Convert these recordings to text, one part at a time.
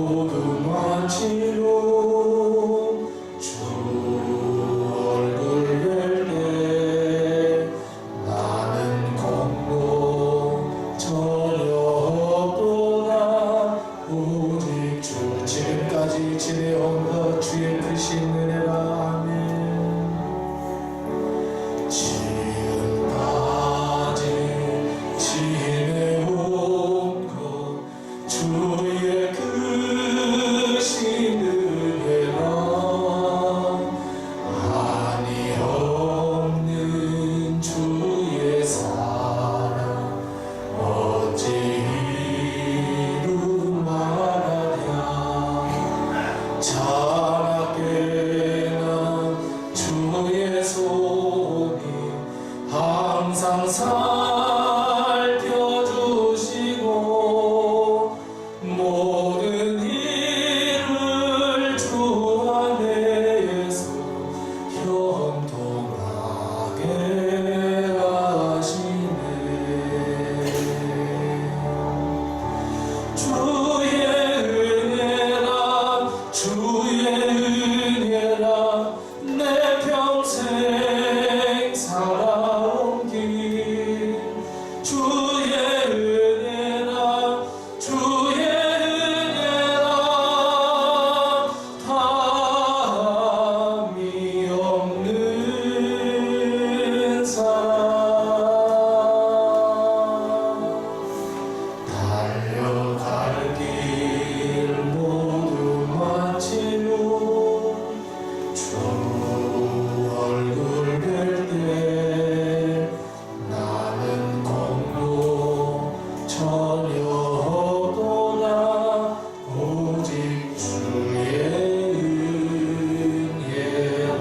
모두 마치고 주 얼굴 뵐 때 나는 공로 전혀 없도다. 오직 주 지금까지 지내온 것 주의 크신 은혜가 아멘. 지금까지 지내온 것 주의 크신 은혜가 한이 없는 주의 사랑 어찌 이루 말하랴. 자라깨나 주의 손이 항상 살펴주시고 모든 일을 주 안에서 형통하게 하시네. 주의 은혜라 내 평생 살아온 길. 주의 은혜라 담이 없는 사랑. 달려갈 길 모두 마치고 주 얼굴 뵐 때 나는 공로 전혀 없도다. 오직 주의 은혜라.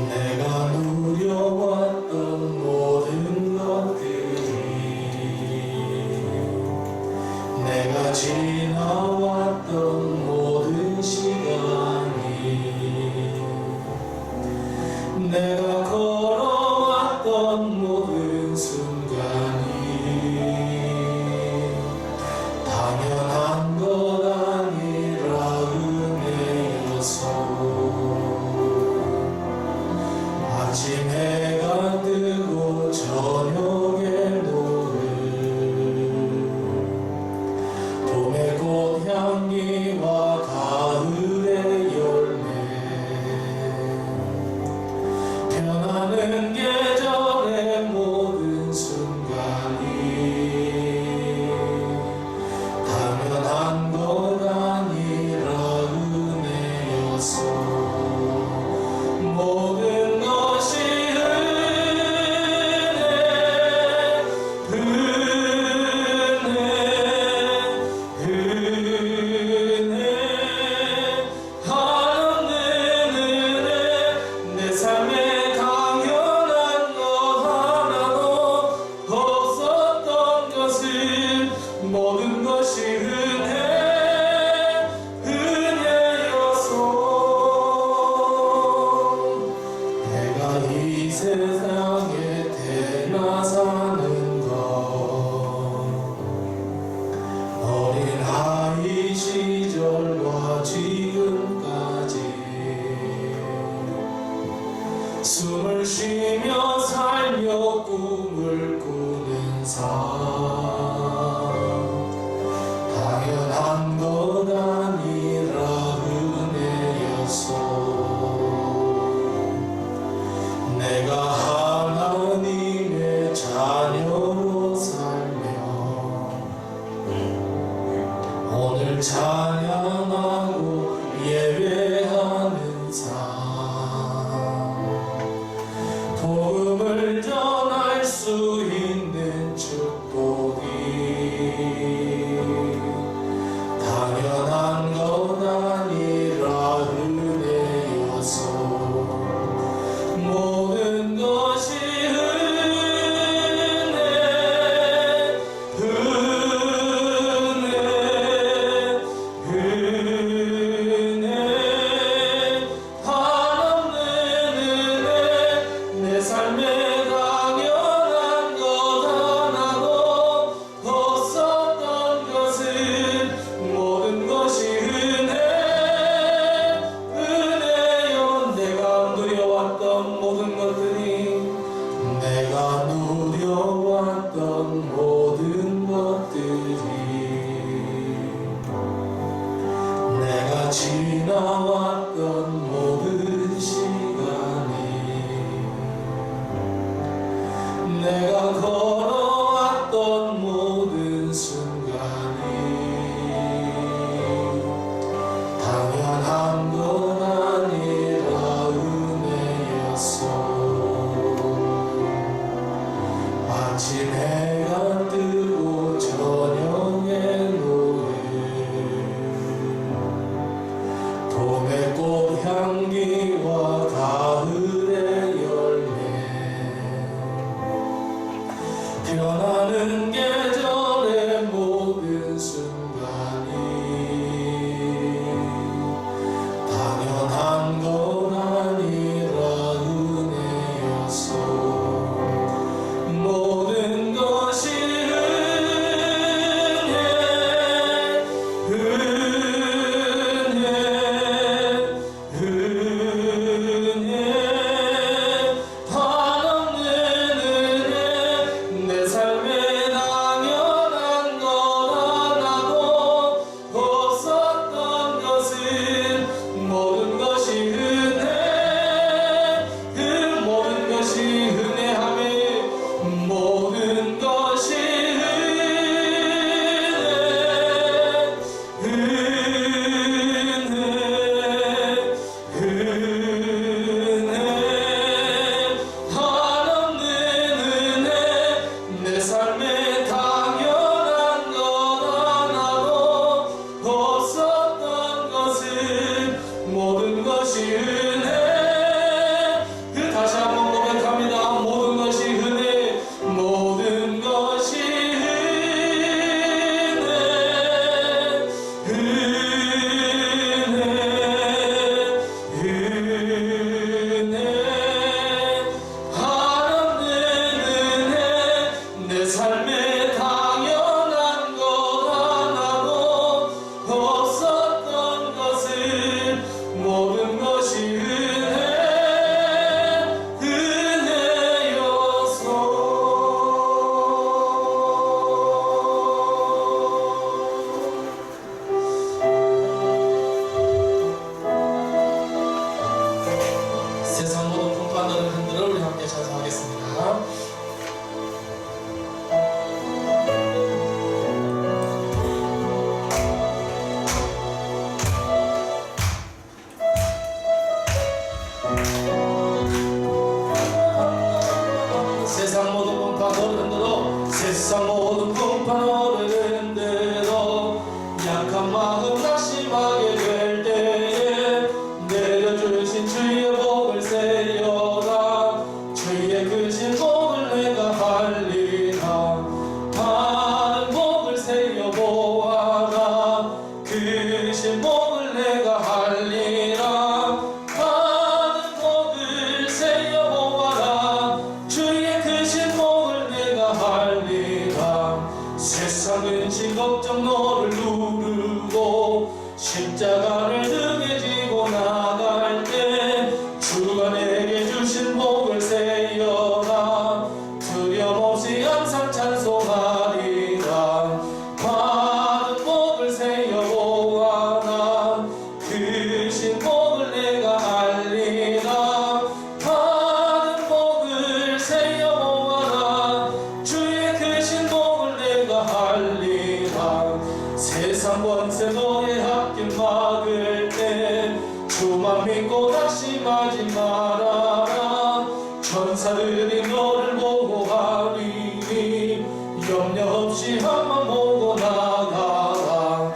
내가 누려왔던 모든 것들이 내가 지나왔던 모든 시간이 내가 걸어왔던 모든 순간이 당연한 것 아니라 은혜여서 아침 해가 뜨고 저녁에 노을 봄의 꽃향기와 가을의 열매 변하는 계절의 모든 순간이 당연한 것 아니라 은혜여서 모든 것이 은혜 한없는 은혜. 내 삶에 당연한 것 하나도 없었던 것을 모든 것이 은혜여서 내가 이 세상에 태어나 사는 것 어린 아이 시절과 지금까지 숨을 쉬며 살며 꿈을 꾸는 삶 당연한 것 아니라 은혜여서 내가 하나님의 자녀로 살며 오늘 찬양하고 예배하는 삶 복음을 전할 수 있는 축복이 당연한 것 아니라 은혜여서 모든 것이 은혜 지나왔던 모든 시간이 내가 걸어왔던 모든 순간이 당연한 건 아니라 은혜였어. 아침 해가 뜨고 저녁에 노을 봄의 꽃향기와 가을의 열매 변하는 계절의 모든 순간이 당연한 건 아니라 은혜였어. 모든 것이 모든 것이 은혜. 다시 한번 고백합니다. 모든 것이 은혜. 모든 것이 은혜. 은혜 하나님의 은혜. 내 삶에 당연한 것 하나도 없었던 것을 모든 것이 은혜였어. 세상 모든 풍파는 흔들어 우리 함께 찬송하겠습니다. 세상 모든 풍파 너를 흔들어. 세상 모든 풍파 너를 흔들어. 약한 마음 낙심하게 될 때에 내려주신 주의 복을 세려라. 주의 크신 복을 내가 할리라. 많은 복을 세려 보아라. 크신 복을 내가 할리라. 많은 복을 세려 보아라. 주의 크신 복을 내가 할리라. 세상 근심 걱정 너를 누르고 십자가를 등에 지고 나갈 때 주가 내게 주신 복을 세려라. 두려움 없이 항상 찬송하리라. 많은 복을 세려 보아라. 크신 복을 내가 알리라. 많은 복을 세려 보아라. 주의 크신 복을 내가 알리라. 세상 권세 너의 앞길 막을 때 주만 믿고 낙심하지 말아라. 천사들이 너를 보호하리니 염려 없이 한만 보고 나가라.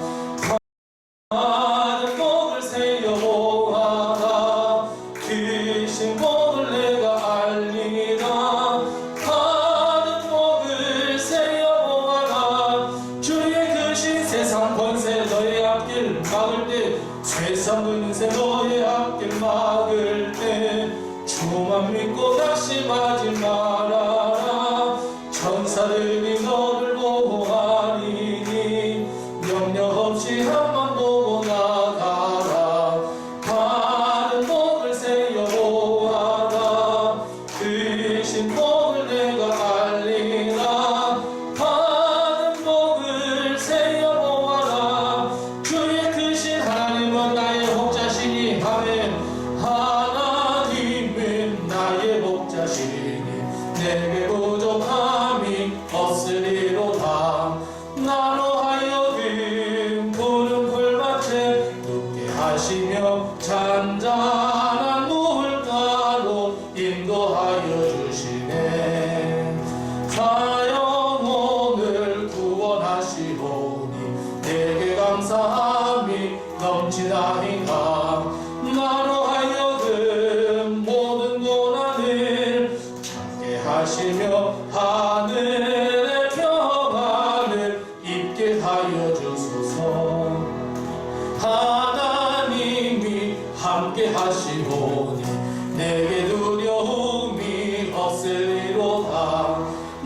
많은 복을 세려 보아라. 크신 복을 내가 알리라. 많은 복을 세려 보아라. 주의 크신 세상 권세 너의 앞길 막을 때 세상 권세 너의 앞길 막을 때 주만 믿고 낙심하지 말아라. 천사들이 너를 보호하리니 염려 없이 한만 보고 나가라. 많은 복을 세려 보아라. 크신 복을 내가 알리라. 많은 복을 세려 보아라. 주의 크신 하나님은 나의 감사함이 넘치나이다. 나로 하여금 모든 고난을 참게 하시며 하늘의 평안을 입게 하여 주소서. 하나님이 함께 하시오니 내게 두려움이 없으리로다.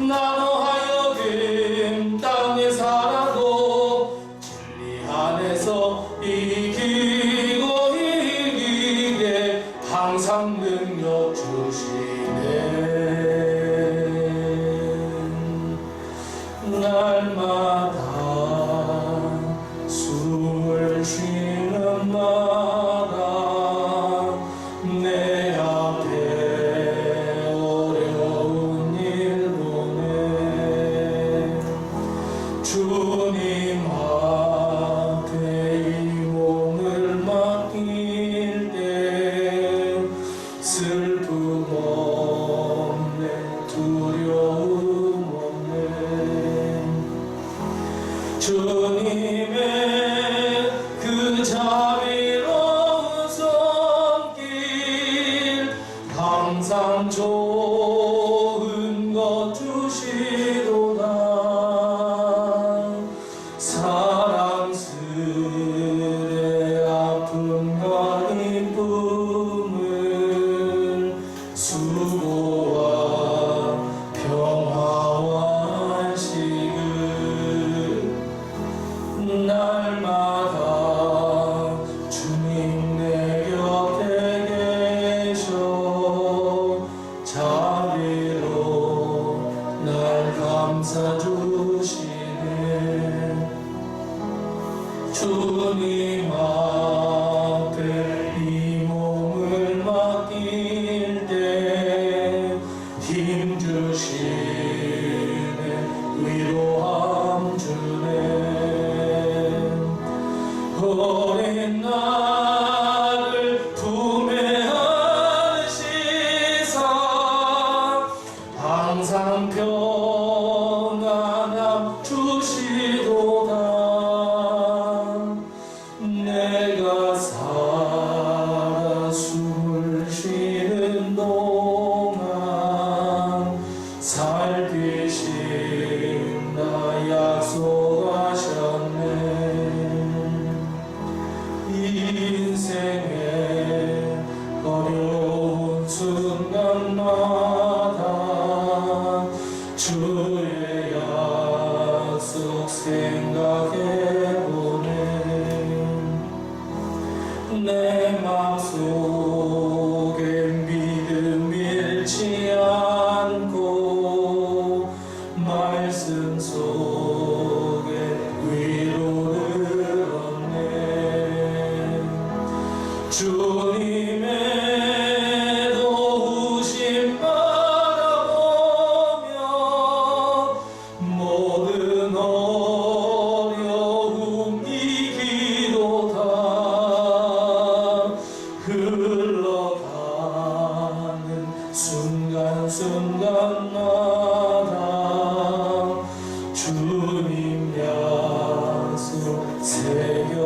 나로 하여금 땅에 살아도 진리 안에서 이기고 이기게 항상 능력 주시네. 날마다 숨을 쉬는 마다 내 앞에 어려운 일 보내 주님 앞에 이 몸을 맡길 때 슬픔 없네 두려움 없네. 주님의 그 자비로운 손길 항상 좋은 것 주시도다. 사랑스레 아픔과 기쁨을 수고와 평화와 안식을 날마다 주님 내 곁에 계셔 자비로 날 감싸 주시네. 주님 앞에 이 몸을 맡길 때 힘 주시네 위로함 주네. 어린 나를 품에 안으시사 항상 평안함 주시도다. 내가 살아 숨을 쉬는 동안 살피신다 약속하셨네. 인생의 어려운 순간마다 주의 약속 생각해보네. 내 마음속에 믿음 잃지 않고 말씀 속에 위로를 얻네. 주님의 도우심 바라보며 모든 어려움 이기도다. 흘러가는 순간순간마다 주님 약속 새겨봅니다.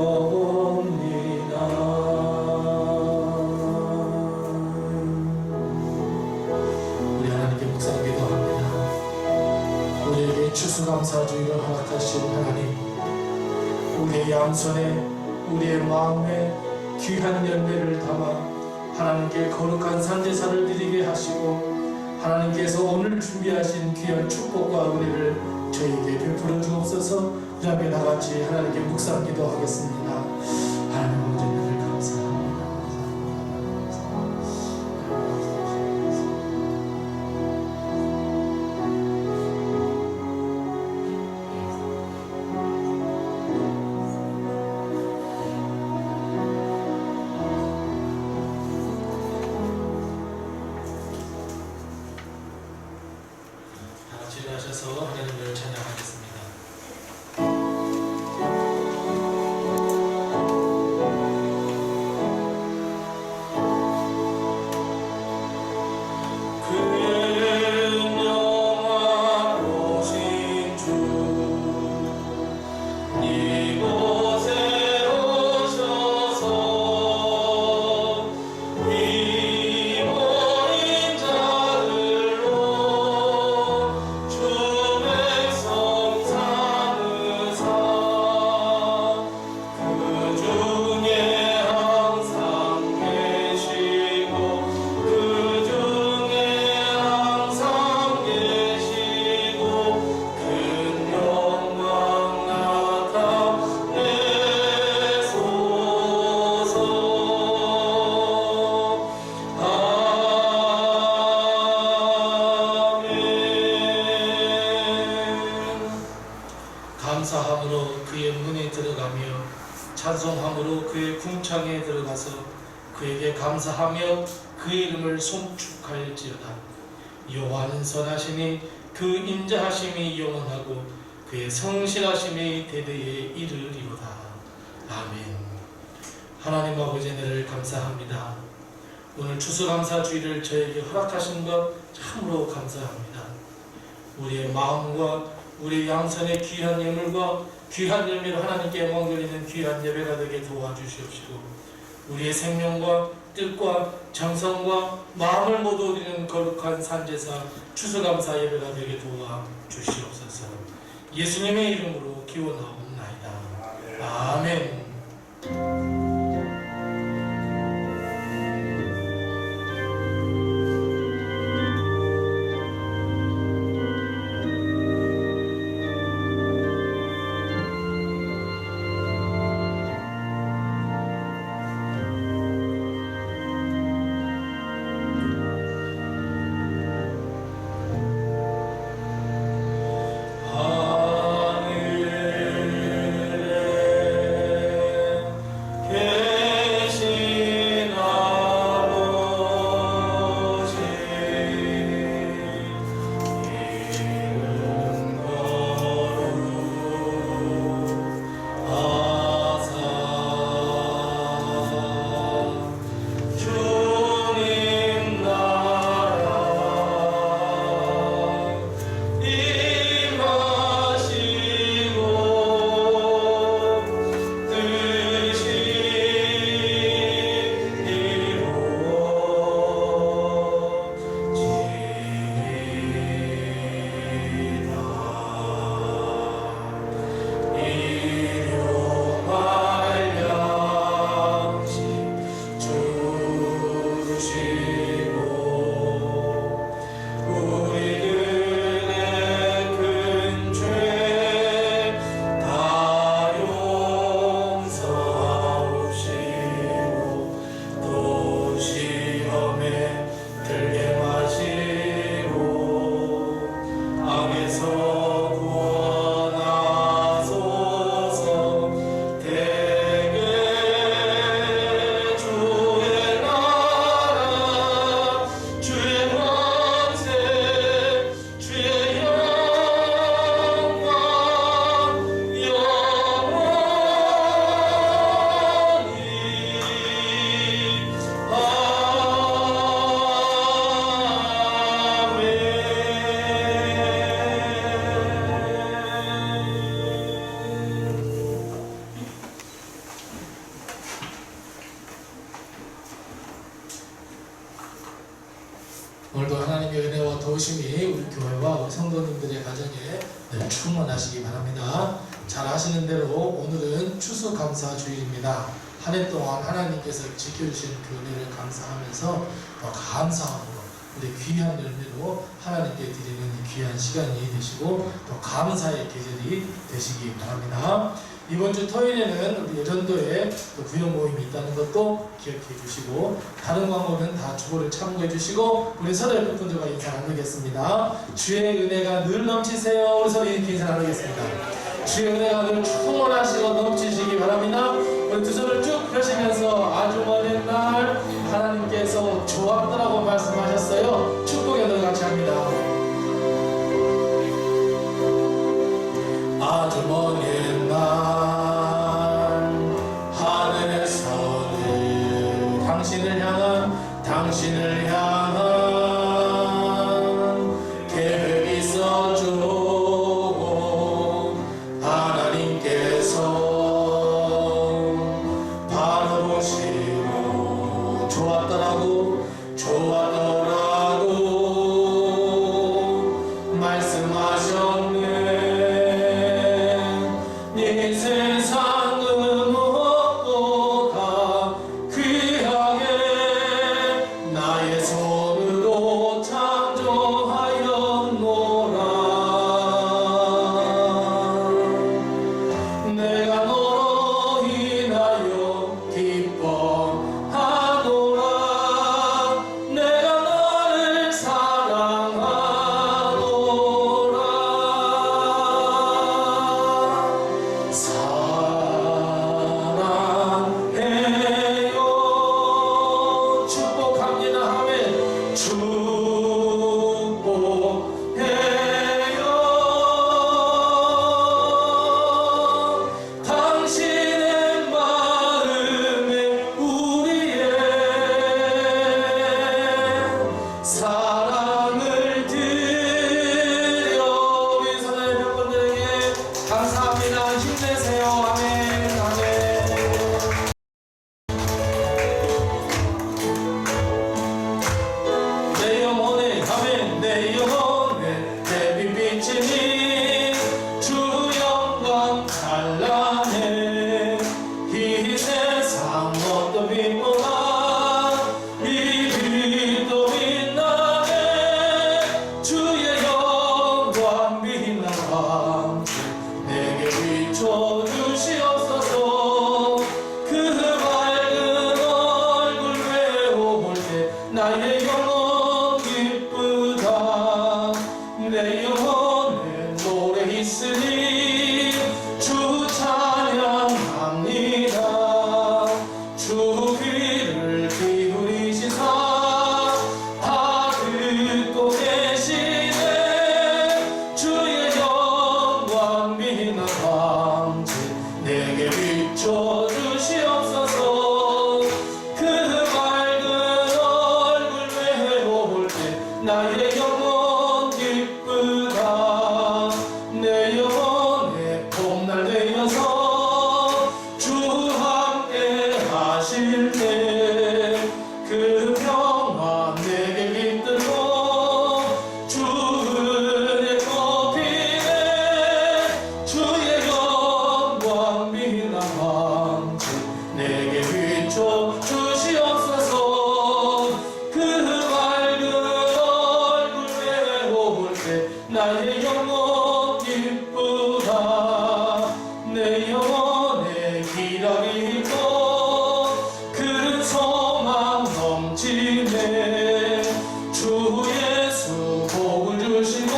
우리 하나님께 묵상 기도합니다. 우리에게 추수감사주의를 허락하신 하나님, 우리의 양손에 우리의 마음에 귀한 열매를 담아 하나님께 거룩한 산제사를 드리게 하시고 하나님께서 오늘 준비하신 귀한 축복과 은혜를 저희에게 베풀어 주옵소서. 그 다음에 다같이 하나님께 묵상 기도하겠습니다. 하나님 아버지 늘 감사합니다. 주의하셔서 하나님을 찬양하겠습니다. 그의 문에 들어가며 찬송함으로 그의 궁창에 들어가서 그에게 감사하며 그의 이름을 송축할지어다. 여호와는 선하시니 그 인자하심이 영원하고 그의 성실하심이 대대에 이르리로다. 아멘. 하나님 아버지 은혜를 감사합니다. 오늘 추수감사주일을 저에게 허락하신 것 참으로 감사합니다. 우리의 마음과 우리 양선의 귀한 예물과 귀한 열매로 하나님께 영광 돌리는 귀한 예배가 되게 도와주시옵시고, 우리의 생명과 뜻과 정성과 마음을 모두 드리는 거룩한 산제사 추수감사 예배가 되게 도와주시옵소서. 예수님의 이름으로 기원하옵나이다. 아멘. 오늘도 하나님의 은혜와 도우심이 우리 교회와 우리 성도님들의 가정에 늘 충만하시기 바랍니다. 잘 아시는 대로 오늘은 추수감사주일입니다. 한 해 동안 하나님께서 지켜주신 그 은혜를 감사하면서 더 감사함으로 우리 귀한 열매로 하나님께 드리는 귀한 시간이 되시고 또 감사의 계절이 되시기 바랍니다. 이번 주 토요일에는 우리 예전도에 또 구역 모임이 있다는 것도 기억해 주시고, 다른 광고는 다 주보를 참고해 주시고, 우리 서로 옆에 분들과 인사 나누겠습니다. 주의 은혜가 늘 넘치세요. 우리 서로 이렇게 인사 나누겠습니다. 주의 은혜가 늘 충만하시고 넘치시기 바랍니다. 우리 두 손을 쭉 펴시면서 아주 먼 옛날 하나님께서 좋았더라고 말씀하셨어요. 축복의 노래 같이 합니다. 아주 먼 옛날 하늘에서 늘 당신을 향한 계획이 있었죠. 하나님께 내게 비춰 주시옵소서. 그 맑은 얼굴 외울 때 나의 영혼 기쁘다. 내 영혼의 봄날 되어서 주 함께 하실 때 그 평화 내게 깃들고 주 은혜 꽃피네. 주의 영광 빛난 왕지 내게 비춰 주시옵소서. 그 맑은 얼굴 외울 때 나의 영혼 기쁘다. 내 영혼에 기다리고 그 소망 넘치네. 주 예수 복을 주시고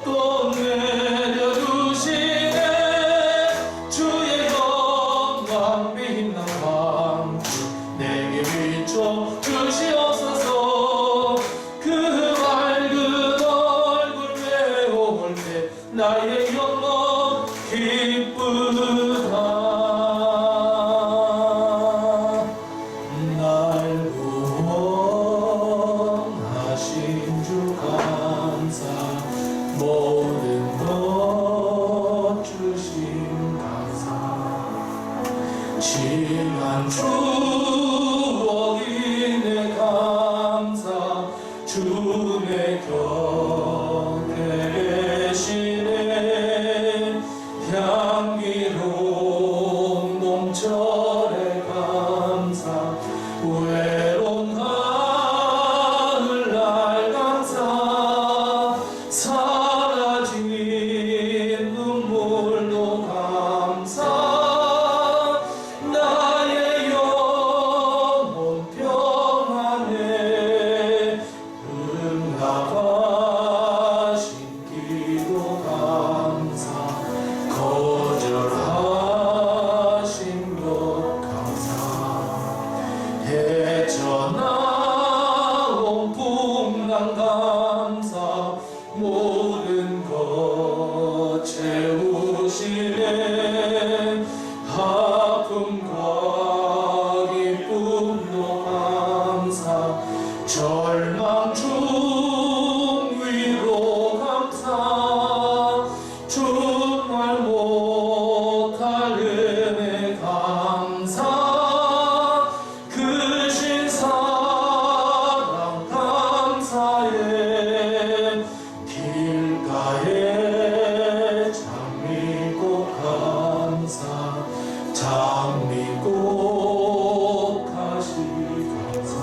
또 내려주시네. 주의 영광 빛난 왕주 내게 비춰 주시옵소서. 그 맑은 얼굴 외울 때 나의 영혼 기쁘다. 날 구원하신 주 감사. 모든 것 주신 감사. 지난 추억이 내 감사. 주 내 곁에 계시네. 향기로운 봄철의 감사. 외로운 가을날 감사. 사라진 눈물도 감사. 나의 영혼 평안해. 응답하신 기도 감사. 거절하신 것 감사. 헤쳐나온 풍랑 감사. 모든 것 채우시네. 아픔과 기쁨도 감사. 절망 중 위로 감사. 정말 못할 은혜 감사. 크신 사랑 감사해. 길가에 장미꽃 감사. 장미꽃 다시 감사.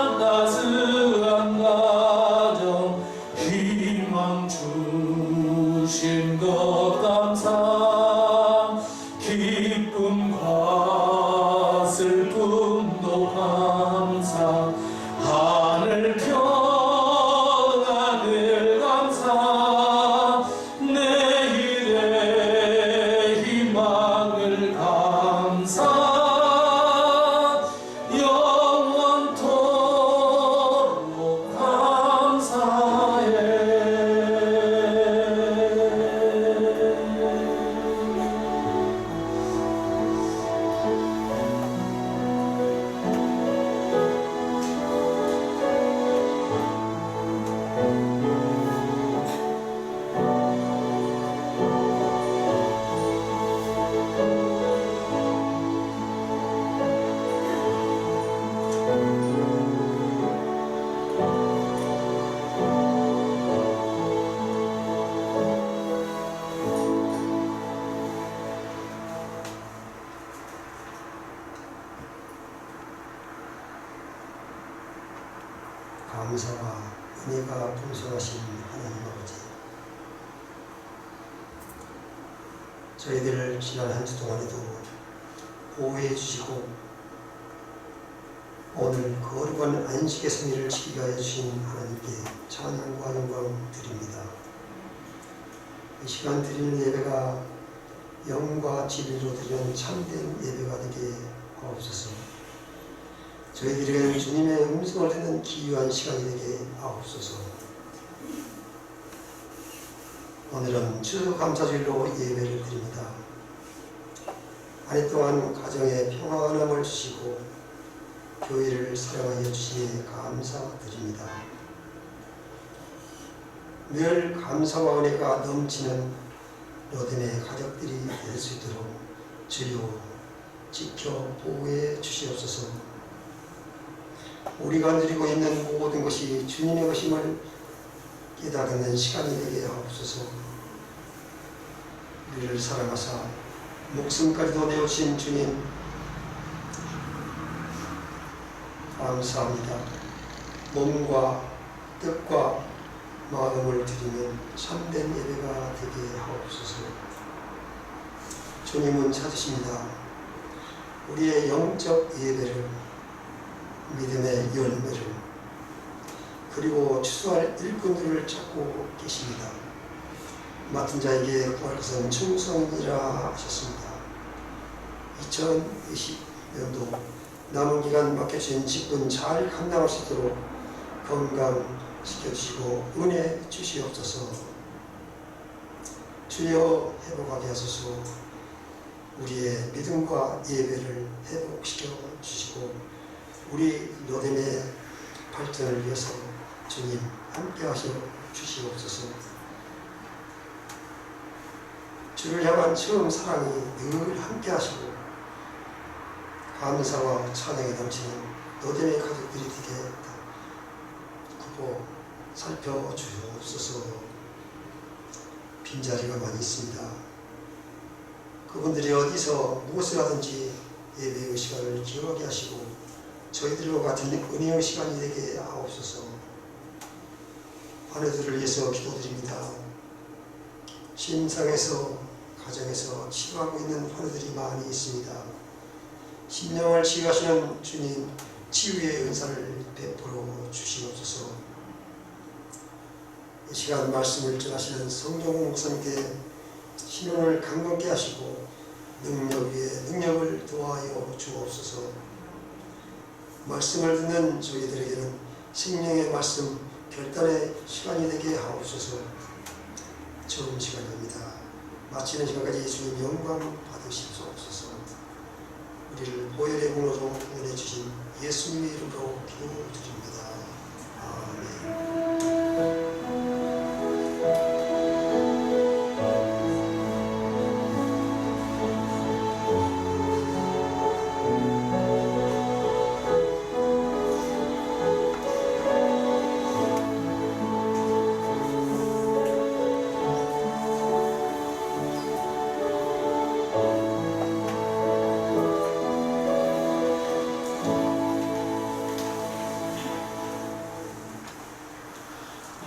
따스한 가정 희망 주신 것 감사. 기쁨과 슬픔도 감사. 하늘 평안을 감사. 내일의 희망을 감사. 영원토록 감사해. 감사와 은혜가 풍성하신 하나님 아버지, 저희들을 지난 한 주 동안에도 보호해 주시고 오늘 거룩한 안식의 성의를 지키게 하여 주신 하나님께 찬양과 영광 드립니다. 이 시간 드리는 예배가 영과 진리로 드리는 참된 예배가 되게 하옵소서. 저희들에게 주님의 음성을 듣는 기이한 시간이 되게 하옵소서. 오늘은 추수감사주일로 예배를 드립니다. 한 해 동안 가정에 평안함을 주시고 교회를 사랑하여 주시니 감사드립니다. 늘 감사와 은혜가 넘치는 로뎀의 가족들이 될 수 있도록 주여 지켜 보호해 주시옵소서. 우리가 누리고 있는 모든 것이 주님의 것임을 깨달는 시간이 되게 하옵소서. 우리를 사랑하사 목숨까지도 내어주신 주님 감사합니다. 몸과 뜻과 마음을 드리는 참된 예배가 되게 하옵소서. 주님은 찾으십니다. 우리의 영적 예배를, 믿음의 열매를, 그리고 추수할 일꾼들을 찾고 계십니다. 맡은 자에게 구할 것은 충성이라 하셨습니다. 2020년도 남은 기간 맡겨주신 직분 잘 감당할 수 있도록 건강시켜주시고 은혜 주시옵소서. 주여 회복하게 하소서. 우리의 믿음과 예배를 회복시켜 주시고 우리 로뎀의 발전을 위해서 주님 함께 하셔 주시옵소서. 주를 향한 처음 사랑이 늘 함께 하시고 감사와 찬양이 넘치는 로뎀의 가족들이 되게 구보 살펴주옵소서. 빈자리가 많이 있습니다. 그분들이 어디서 무엇을 하든지 예배의 시간을 기억하게 하시고 저희들과 같은 은혜의 시간이 되게 하옵소서. 아내들을 위해서 기도드립니다. 신상에서 가정에서 치료하고 있는 환우들이 많이 있습니다. 심령을 치유하시는 주님 치유의 은사를 베풀어 주시옵소서. 이 시간 말씀을 전하시는 성경 목사님께 신원을 강건케 하시고 능력 위에 능력을 더하여 주옵소서. 말씀을 듣는 저희들에게는 생명의 말씀 결단의 시간이 되게 하옵소서. 좋은 시간입니다. 마치는 시간까지 주님 영광 받으시옵소서. 우리를 보혈의 공로로 구원해 주신 예수님의 이름으로 기도드립니다. 아멘.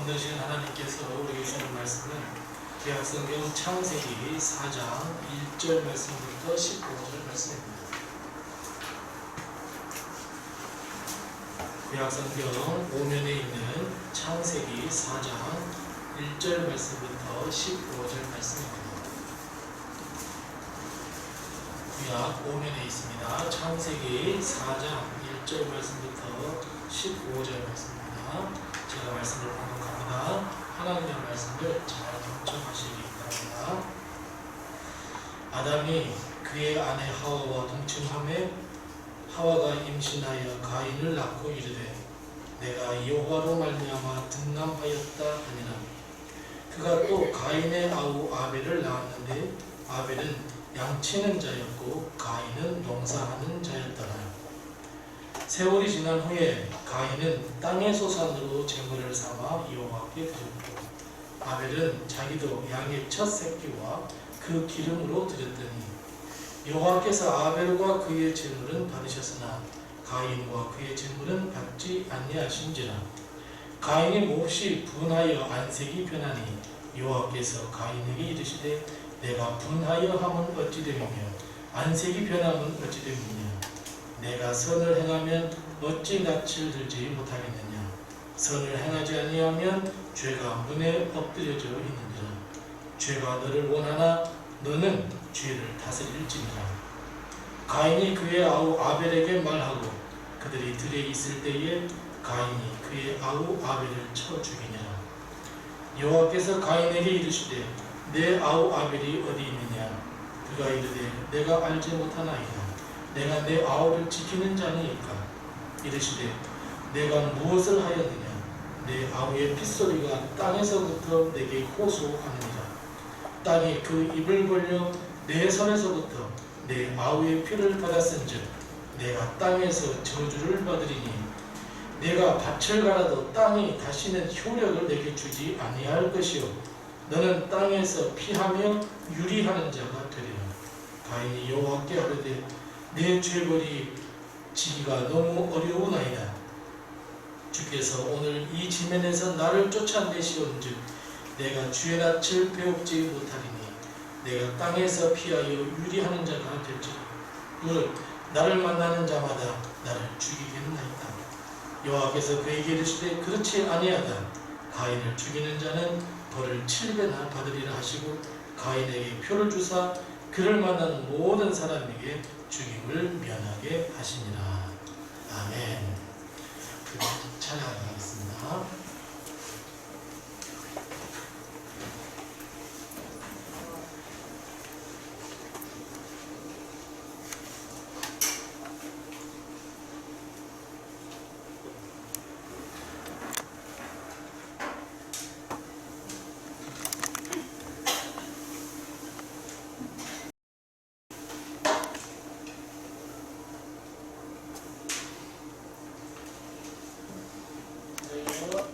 오늘 시간 하나님께서 우리에게 주는 말씀은 구약성경 창세기 4장 1절 말씀부터 15절 말씀입니다. 구약성경 5면에 있는 창세기 4장 1절 말씀부터 15절 말씀입니다. 구약 5면에 있습니다. 창세기 4장 1절 말씀부터 15절 말씀입니다. 제가 말씀을 반복합니다. 하나님의 말씀을 잘 경청하시기 바랍니다. 아담이 그의 아내 하와와 동침하매 하와가 임신하여 가인을 낳고 이르되 내가 여호와로 말미암아 등남하였다 하니라. 그가 또 가인의 아우 아벨을 낳았는데 아벨은 양치는 자였고 가인은 농사하는 자였더라. 세월이 지난 후에 가인은 땅의 소산으로 제물을 삼아 여호와께 드렸고 아벨은 자기도 양의 첫 새끼와 그 기름으로 드렸더니 여호와께서 아벨과 그의 제물은 받으셨으나 가인과 그의 제물은 받지 아니하신지라. 가인이 몹시 분하여 안색이 변하니 여호와께서 가인에게 이르시되 내가 분하여 함은 어찌 됨이며 안색이 변함은 어찌 됨이냐. 내가 선을 행하면 어찌 낯을 들지 못하겠느냐. 선을 행하지 아니하면 죄가 문에 엎드려져 있느니라. 죄가 너를 원하나 너는 죄를 다스릴지니라. 가인이 그의 아우 아벨에게 말하고 그들이 들에 있을 때에 가인이 그의 아우 아벨을 쳐 죽이니라. 여호와께서 가인에게 이르시되 내 아우 아벨이 어디 있느냐? 그가 이르되 내가 알지 못하나이다. 내가 내 아우를 지키는 자니이까. 이르시되 내가 무엇을 하였느냐? 내 아우의 핏소리가 땅에서부터 내게 호소하느니라. 땅이 그 입을 벌려 내 손에서부터 내 아우의 피를 받았은즉 내가 땅에서 저주를 받으리니 내가 밭을 갈아도 땅이 다시는 효력을 내게 주지 아니할 것이요 너는 땅에서 피하며 유리하는 자가 되리라. 가인이 여호와께 하되 내 죄벌이 지기가 너무 어려우나이다. 주께서 오늘 이 지면에서 나를 쫓아내시온즉 내가 주의 낯을 배웁지 못하리니 내가 땅에서 피하여 유리하는 자가 될지라. 무릇 나를 만나는 자마다 나를 죽이겠나이다. 여호와께서 그에게 이르시되 그렇지 아니하다. 가인을 죽이는 자는 벌을 7배나 받으리라 하시고 가인에게 표를 주사 그를 만나는 모든 사람에게 죽임을 면하게 하시니라. 아멘. 찬양하겠습니다. 네.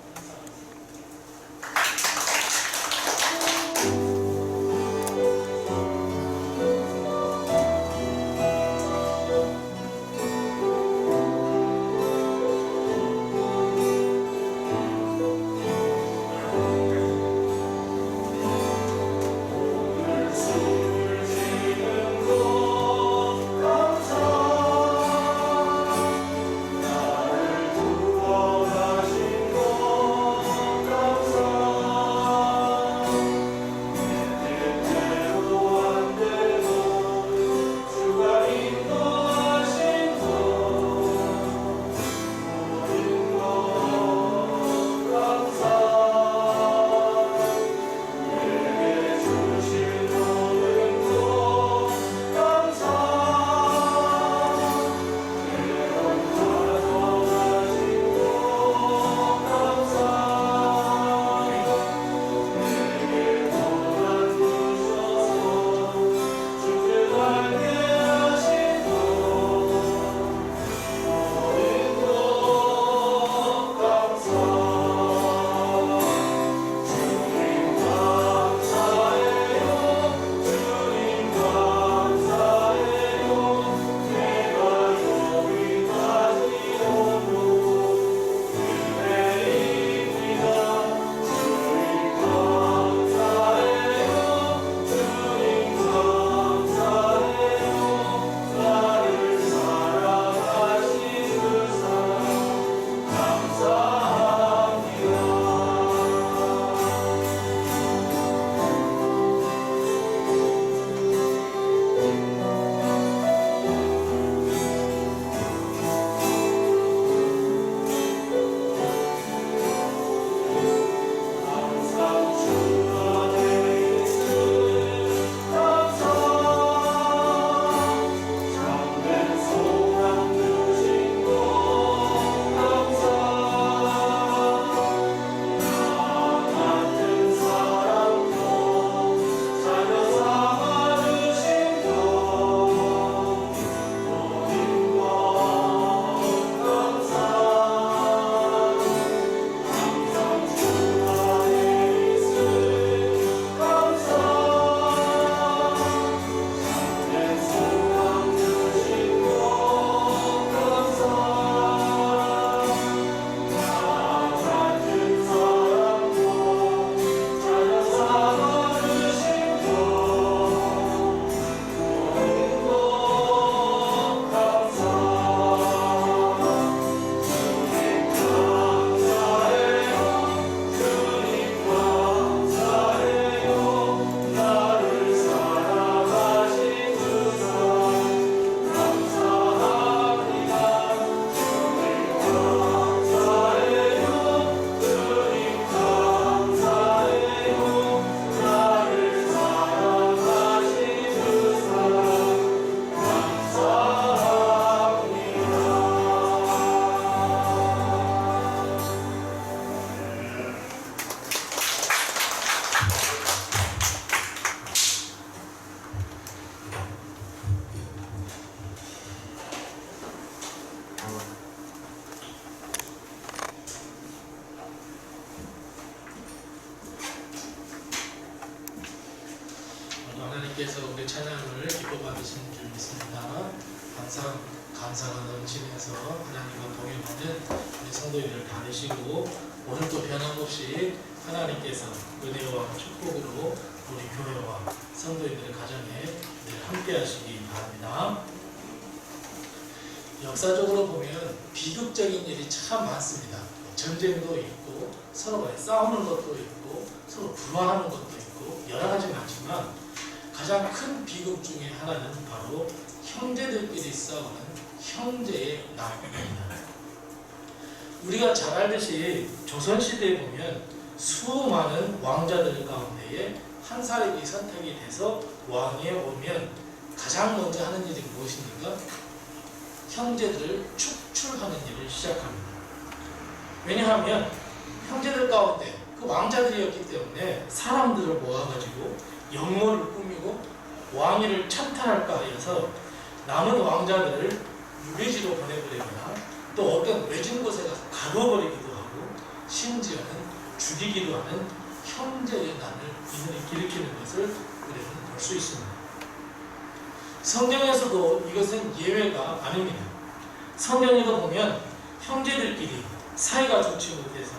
하나님께서 우리 찬양을 기뻐 받으시는 줄 믿습니다. 항상 감사가 넘치면서 하나님과 동행하는 우리 성도님을 받으시고 오늘도 변함없이 하나님께서 은혜와 축복으로 우리 교회와 성도님들의 가정에 늘 함께 하시기 바랍니다. 역사적으로 보면 비극적인 일이 참 많습니다. 전쟁도 있고 서로 간에 싸우는 것도 있고 서로 불화하는 것도 있고 여러 가지 많지만 가장 큰 비극 중에 하나는 바로 형제들끼리 싸우는 형제의 난입니다. 우리가 잘 알듯이 조선시대에 보면 수많은 왕자들 가운데에 한 사람이 선택이 돼서 왕위에 오면 가장 먼저 하는 일이 무엇입니까? 형제들을 축출하는 일을 시작합니다. 왜냐하면 형제들 가운데 그 왕자들이었기 때문에 사람들을 모아가지고 영모를 꾸미고 왕위를 찬탈할까 해서 남은 왕자들을 유배지로 보내버리거나 또 어떤 외진 곳에 가서 가둬버리기도 하고 심지어는 죽이기도 하는 형제의 난을 일으키는 것을 우리는 볼 수 있습니다. 성경에서도 이것은 예외가 아닙니다. 성경에도 보면 형제들끼리 사이가 좋지 못해서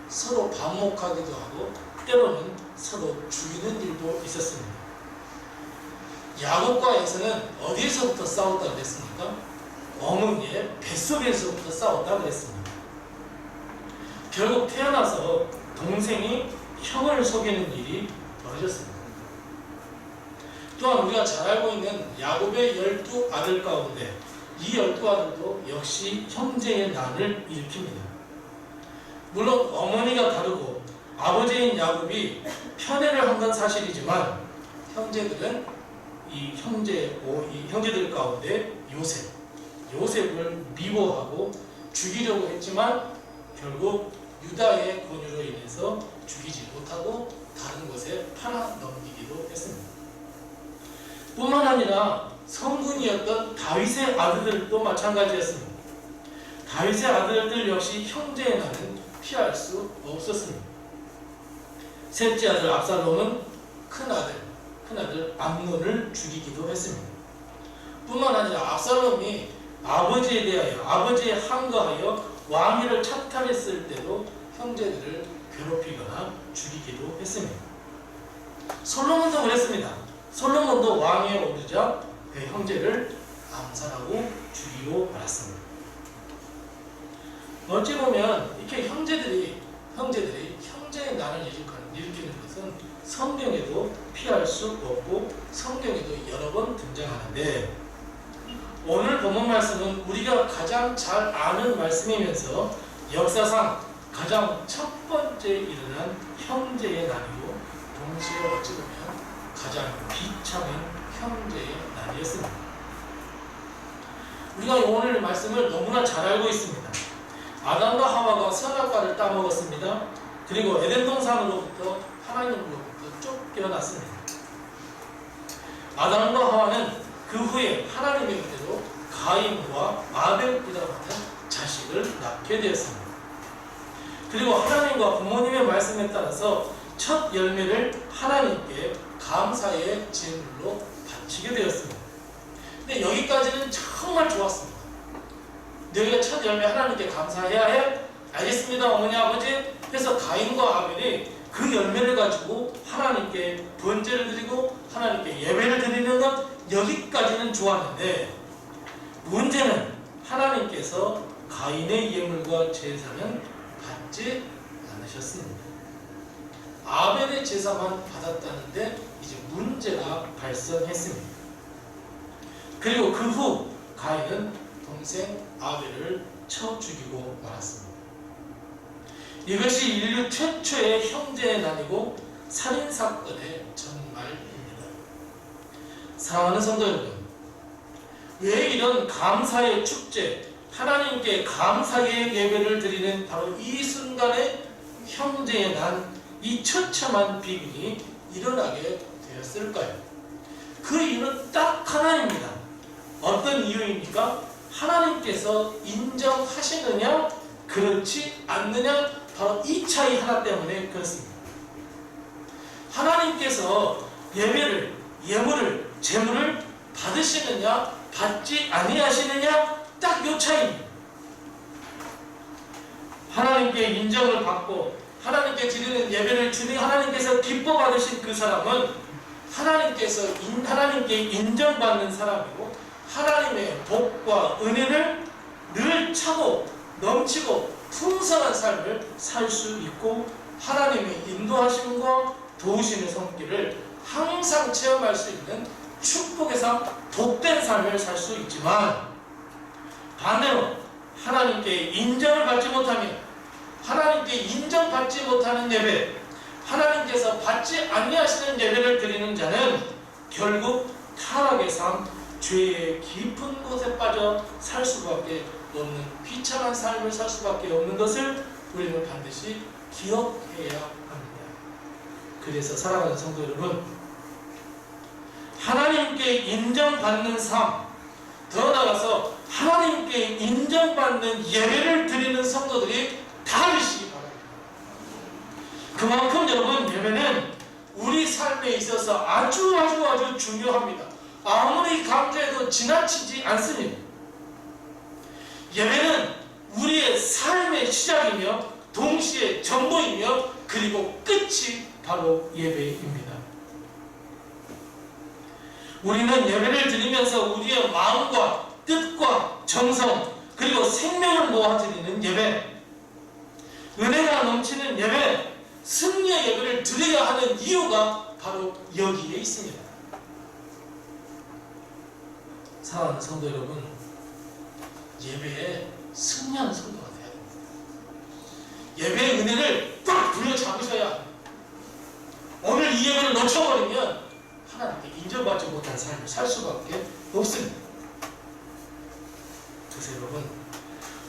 서로 반목하기도 하고 때로는 서로 죽이는 일도 있었습니다. 야곱과 에서는 어디에서부터 싸웠다 그랬습니까? 어머니의 뱃속에서부터 싸웠다 그랬습니다. 결국 태어나서 동생이 형을 속이는 일이 벌어졌습니다. 또한 우리가 잘 알고 있는 야곱의 12아들 가운데 이 12아들도 역시 형제의 난을 일으킵니다. 물론 어머니가 다르고 아버지인 야곱이 편애를 한 건 사실이지만 형제들은 이 형제들 가운데 요셉을 미워하고 죽이려고 했지만 결국 유다의 권유로 인해서 죽이지 못하고 다른 곳에 팔아넘기기도 했습니다. 뿐만 아니라 성군이었던 다윗의 아들들도 마찬가지였습니다. 다윗의 아들들 역시 형제의 난은 피할 수 없었습니다. 셋째 아들 압살롬은 큰아들 암논을 죽이기도 했습니다. 뿐만 아니라 압살롬이 아버지에 대하여 아버지에 항거하여 왕위를 찬탈했을 때도 형제들을 괴롭히거나 죽이기도 했습니다. 솔로몬도 그랬습니다. 솔로몬도 왕위에 오르자 그 형제를 암살하고 죽이고 말았습니다. 어찌 보면 이렇게 형제들이 형제의 난을 일으키는 것은 성경에도 피할 수 없고 성경에도 여러 번 등장하는데 오늘 본문 말씀은 우리가 가장 잘 아는 말씀이면서 역사상 가장 첫 번째 일어난 형제의 난이고 동시에 어찌 보면 가장 비참한 형제의 난이었습니다. 우리가 오늘 말씀을 너무나 잘 알고 있습니다. 아담과 하와가 선악과를 따먹었습니다. 그리고 에덴 동산으로부터 하나님으로부터 쫓겨났습니다. 아담과 하와는 그 후에 하나님의 의대로 가인과 아벨이라고 하는 자식을 낳게 되었습니다. 그리고 하나님과 부모님의 말씀에 따라서 첫 열매를 하나님께 감사의 제물로 바치게 되었습니다. 근데 여기까지는 정말 좋았습니다. 너희가 첫 열매 하나님께 감사해야 해? 알겠습니다 어머니 아버지. 그래서 가인과 아벨이 그 열매를 가지고 하나님께 번제를 드리고 하나님께 예배를 드리는 것 여기까지는 좋았는데 문제는 하나님께서 가인의 예물과 제사는 받지 않으셨습니다. 아벨의 제사만 받았다는데 이제 문제가 발생했습니다. 그리고 그 후 가인은 동생 아벨을 쳐 죽이고 말았습니다. 이것이 인류 최초의 형제의 난이고 살인사건의 전말입니다. 사랑하는 성도 여러분, 왜 이런 감사의 축제, 하나님께 감사의 예배를 드리는 바로 이 순간에 형제의 난, 이 처참한 비극이 일어나게 되었을까요? 그 이유는 딱 하나입니다. 어떤 이유입니까? 하나님께서 인정하시느냐 그렇지 않느냐, 바로 이 차이 하나 때문에 그렇습니다. 하나님께서 예배를 예물을, 제물을 받으시느냐 받지 아니하시느냐, 딱 요 차이입니다. 하나님께 인정을 받고 하나님께 드리는 예배를 주님 하나님께서 기뻐 받으신 그 사람은 하나님께 인정받는 사람이고, 하나님의 복과 은혜를 늘 차고 넘치고 풍성한 삶을 살 수 있고, 하나님의 인도하심과 도우심의 손길을 항상 체험할 수 있는 축복의 삶, 복된 삶을 살 수 있지만, 반대로 하나님께 인정을 받지 못하면, 하나님께 인정받지 못하는 예배, 하나님께서 받지 아니하시는 예배를 드리는 자는 결국 타락의 삶, 죄의 깊은 곳에 빠져 살 수밖에 없는 비참한 삶을 살 수밖에 없는 것을 우리는 반드시 기억해야 합니다. 그래서 사랑하는 성도 여러분, 하나님께 인정받는 삶, 더 나아가서 하나님께 인정받는 예배를 드리는 성도들이 다 되시기 바랍니다. 그만큼 여러분, 예배는 우리 삶에 있어서 아주 중요합니다. 아무리 강조해도 지나치지 않습니다. 예배는 우리의 삶의 시작이며 동시에 전부이며 그리고 끝이 바로 예배입니다. 우리는 예배를 드리면서 우리의 마음과 뜻과 정성 그리고 생명을 모아드리는 예배, 은혜가 넘치는 예배, 승리의 예배를 드려야 하는 이유가 바로 여기에 있습니다. 사랑하는 성도 여러분, 예배에 승리하는 성도가 되어야 됩니다. 예배의 은혜를 꽉 불려잡으셔야 합니다. 오늘 이 예배를 놓쳐버리면 하나님께 인정받지 못한 삶을 살 수밖에 없습니다. 그래서 여러분,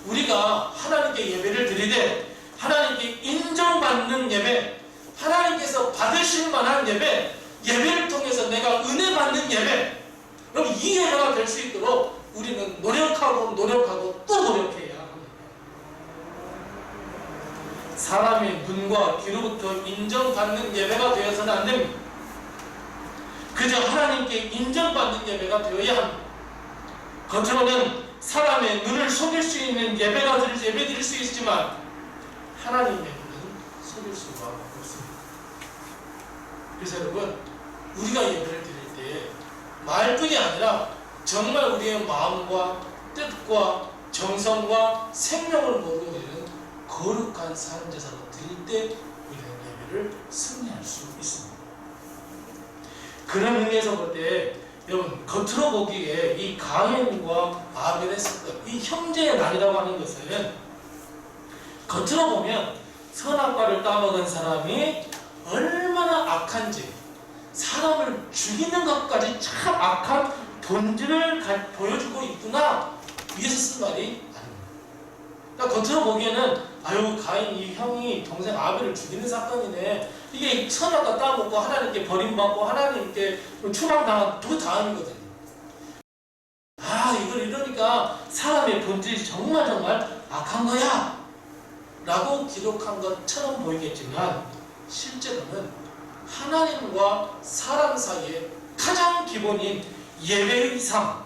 우리가 하나님께 예배를 드리되 하나님께 인정받는 예배, 하나님께서 받으실 만한 예배, 예배를 통해서 내가 은혜 받는 예배, 여러분 이 예배가 될 수 있도록 우리는 노력하고 또 노력해야 합니다. 사람의 눈과 귀로부터 인정받는 예배가 되어서는 안 됩니다. 그저 하나님께 인정받는 예배가 되어야 합니다. 겉으로는 사람의 눈을 속일 수 있는 예배 드릴 수 있지만 하나님의 눈은 속일 수가 없습니다. 그래서 여러분, 우리가 예배를 드릴 때 말뿐이 아니라 정말 우리의 마음과 뜻과 정성과 생명을 모두 드리는 거룩한 삶제사로 드릴 때 우리는 예배를 승리할 수 있습니다. 그런 의미에서 볼 때 여러분, 겉으로 보기에 이 가인과 아벨의 사건, 이 형제의 난이라고 하는 것은 겉으로 보면 선악과를 따먹은 사람이 얼마나 악한지, 사람을 죽이는 것까지 참 악한 본질을 보여주고 있구나, 위에서 쓴 말이 아닙니다. 그러니까 겉으로 보기에는 아유, 가인 이 형이 동생 아벨을 죽이는 사건이네, 이게 선악과 따먹고 하나님께 버림받고 하나님께 추방당한 그 다음이거든요. 아, 이걸 이러니까 사람의 본질이 정말 악한 거야 라고 기록한 것처럼 보이겠지만, 실제로는 하나님과 사람 사이에 가장 기본인 예배의 삶,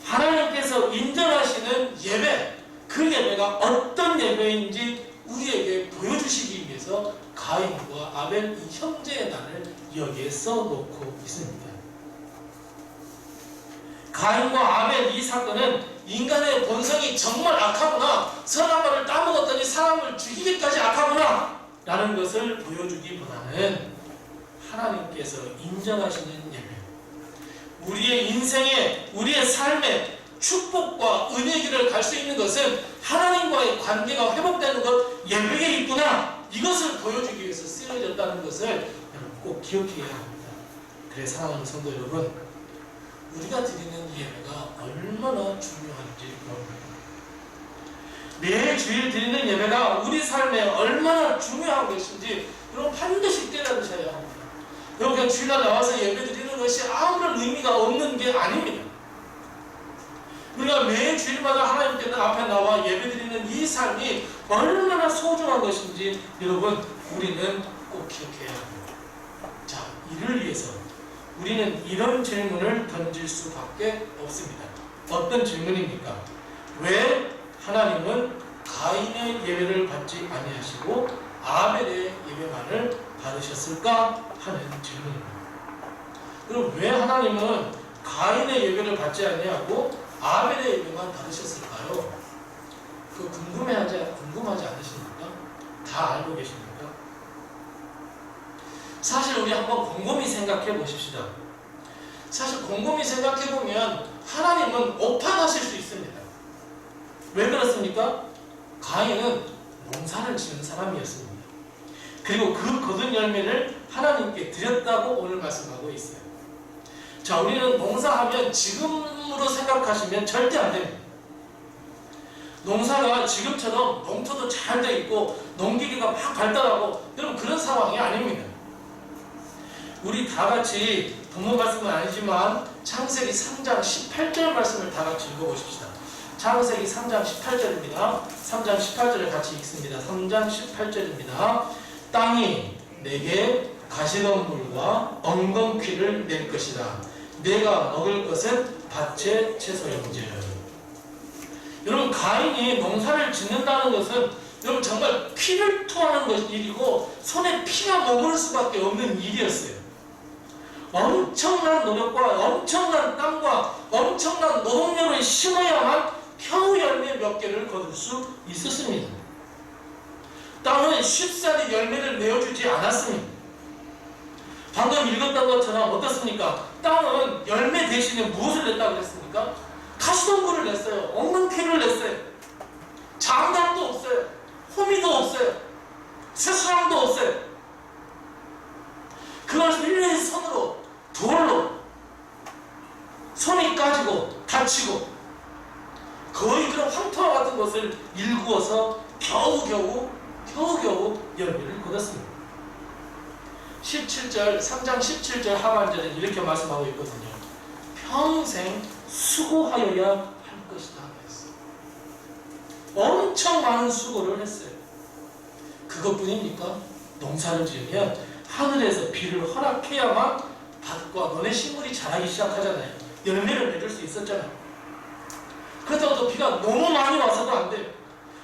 하나님께서 인정하시는 예배, 그 예배가 어떤 예배인지 우리에게 보여주시기 위해서 가인과 아벨 이 형제의 난을 여기에 써놓고 있습니다. 가인과 아벨 이 사건은 인간의 본성이 정말 악하구나, 선악과를 따먹었더니 사람을 죽이기까지 악하구나 라는 것을 보여주기보다는 하나님께서 인정하시는 예배, 우리의 인생에, 우리의 삶에 축복과 은혜의 길을 갈 수 있는 것은 하나님과의 관계가 회복되는 것, 예배에 있구나, 이것을 보여주기 위해서 쓰여졌다는 것을 여러분 꼭 기억해야 합니다. 그래서 사랑하는 성도 여러분, 우리가 드리는 예배가 얼마나 중요한지 모릅니다. 매주일 드리는 예배가 우리 삶에 얼마나 중요한 것인지 여러분 반드시 깨달으셔야 합니다. 여러분 그냥 주일날 나와서 예배 드리는 것이 아무런 의미가 없는 게 아닙니다. 우리가 매 주일마다 하나님께 앞에 나와 예배드리는 이 삶이 얼마나 소중한 것인지 여러분 우리는 꼭 기억해야 합니다. 자, 이를 위해서 우리는 이런 질문을 던질 수밖에 없습니다. 어떤 질문입니까? 왜 하나님은 가인의 예배를 받지 아니하시고 아벨의 예배만을 받으셨을까 하는 질문입니다. 그럼 왜 하나님은 가인의 예배를 받지 아니하고 아벨의 예배만 받으셨을까요? 그 궁금하지 않으십니까? 다 알고 계십니까? 사실 우리 한번 곰곰이 생각해 보십시다. 사실 곰곰이 생각해 보면 하나님은 오판하실 수 있습니다. 왜 그렇습니까? 가인은 농사를 지은 사람이었습니다. 그리고 그 거둔 열매를 하나님께 드렸다고 오늘 말씀하고 있어요. 자, 우리는 농사하면 지금으로 생각하시면 절대 안 됩니다. 농사가 지금처럼 농토도 잘 돼 있고 농기계가 막 발달하고 여러분 그런 상황이 아닙니다. 우리 다 같이 본문 말씀은 아니지만 창세기 3장 18절 말씀을 다 같이 읽어보십시다. 창세기 3장 18절입니다. 3장 18절을 같이 읽습니다. 3장 18절입니다. 땅이 내게 가시덤불과 엉겅퀴를 낼 것이라. 내가 먹을 것은 밭의 채소인즉. 여러분 가인이 농사를 짓는다는 것은 여러분 정말 피를 토하는 일이고 손에 피가 머무를 수밖에 없는 일이었어요. 엄청난 노력과 엄청난 땀과 엄청난 노동력을 심어야만 겨우 열매 몇 개를 거둘 수 있었습니다. 땅은 쉽사리 열매를 내어주지 않았습니다. 방금 읽었던 것처럼 어떻습니까? 땅은 열매 대신에 무엇을 냈다고 그랬습니까? 가시덤불을 냈어요. 엉겅퀴를 냈어요. 장작도 없어요. 호미도 없어요. 새사랑도 없어요. 그걸 일일이 손으로 돌로 손이 까지고 다치고 거의 그런 황토와 같은 것을 일구어서 겨우겨우 열매를 거뒀습니다. 17절 3장 17절 하반절에 이렇게 말씀하고 있거든요. 평생 수고하여야 할 것이다 했어요. 엄청 많은 수고를 했어요. 그것뿐입니까? 농사를 지으면 하늘에서 비를 허락해야만 밭과 너네 식물이 자라기 시작하잖아요. 열매를 맺을 수 있었잖아요. 그렇다고 또 비가 너무 많이 와서도 안 돼요.